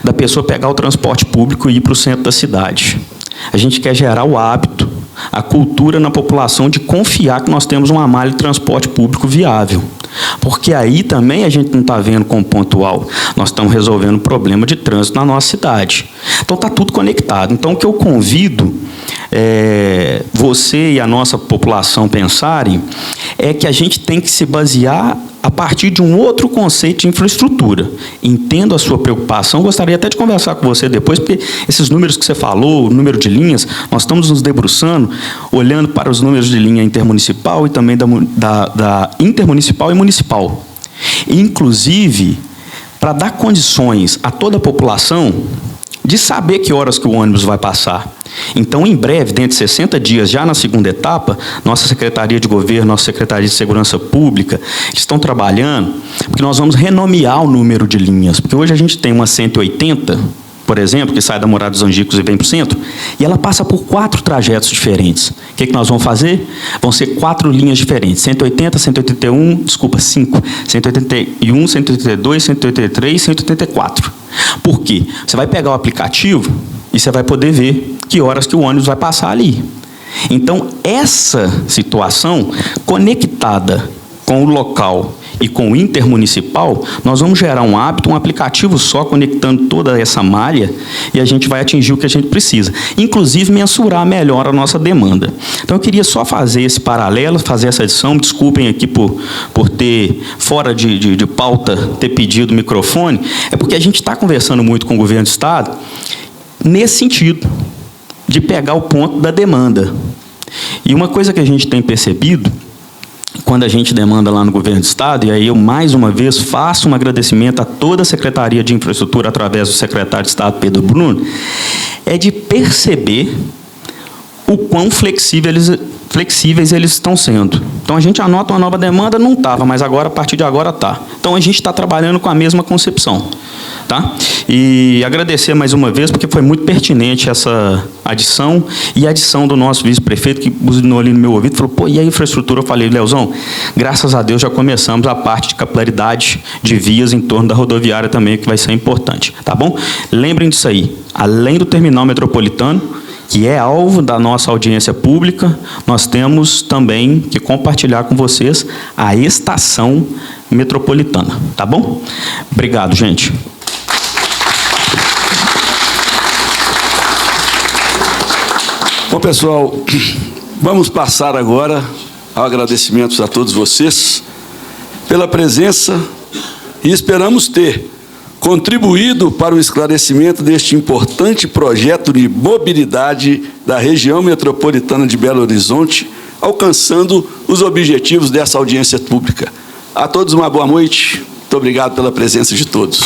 da pessoa pegar o transporte público e ir para o centro da cidade. A gente quer gerar o hábito, a cultura na população de confiar que nós temos uma malha de transporte público viável. Porque aí também a gente não está vendo como pontual, nós estamos resolvendo o problema de trânsito na nossa cidade. Então está tudo conectado. Então o que eu convido você e a nossa população pensarem é que a gente tem que se basear a partir de um outro conceito de infraestrutura. Entendo a sua preocupação, gostaria até de conversar com você depois, porque esses números que você falou, o número de linhas, nós estamos nos debruçando, olhando para os números de linha intermunicipal e também da intermunicipal e municipal. Inclusive, para dar condições a toda a população de saber que horas que o ônibus vai passar. Então, em breve, dentro de 60 dias, já na segunda etapa, nossa Secretaria de Governo, nossa Secretaria de Segurança Pública, eles estão trabalhando, porque nós vamos renomear o número de linhas. Porque hoje a gente tem uma 180, por exemplo, que sai da Morada dos Angicos e vem para o centro, e ela passa por 4 trajetos diferentes. O que nós vamos fazer? Vão ser 4 linhas diferentes. 180, 181, desculpa, 5. 181, 182, 183, 184. Por quê? Você vai pegar o aplicativo e você vai poder ver que horas que o ônibus vai passar ali. Então, essa situação conectada com o local e com o intermunicipal, nós vamos gerar um hábito, um aplicativo só conectando toda essa malha e a gente vai atingir o que a gente precisa. Inclusive, mensurar melhor a nossa demanda. Então, eu queria só fazer esse paralelo, fazer essa edição. Desculpem aqui por ter, fora de pauta, ter pedido o microfone. É porque a gente está conversando muito com o governo do Estado nesse sentido, de pegar o ponto da demanda. E uma coisa que a gente tem percebido, quando a gente demanda lá no governo do Estado, e aí eu, mais uma vez, faço um agradecimento a toda a Secretaria de Infraestrutura, através do secretário de Estado, Pedro Bruno, é de perceber o quão flexíveis eles estão sendo. Então, a gente anota uma nova demanda, não estava, mas agora, a partir de agora, está. Então, a gente está trabalhando com a mesma concepção. Tá? E agradecer mais uma vez, porque foi muito pertinente essa adição, e a adição do nosso vice-prefeito, que buzinou ali no meu ouvido, falou, pô, e a infraestrutura? Eu falei, Leozão, graças a Deus já começamos a parte de capilaridade de vias em torno da rodoviária também, que vai ser importante. Tá bom? Lembrem disso aí. Além do terminal metropolitano, que é alvo da nossa audiência pública, nós temos também que compartilhar com vocês a estação metropolitana. Tá bom? Obrigado, gente. Bom, pessoal, vamos passar agora ao agradecimento a todos vocês pela presença e esperamos ter contribuído para o esclarecimento deste importante projeto de mobilidade da região metropolitana de Belo Horizonte, alcançando os objetivos dessa audiência pública. A todos uma boa noite. Muito obrigado pela presença de todos.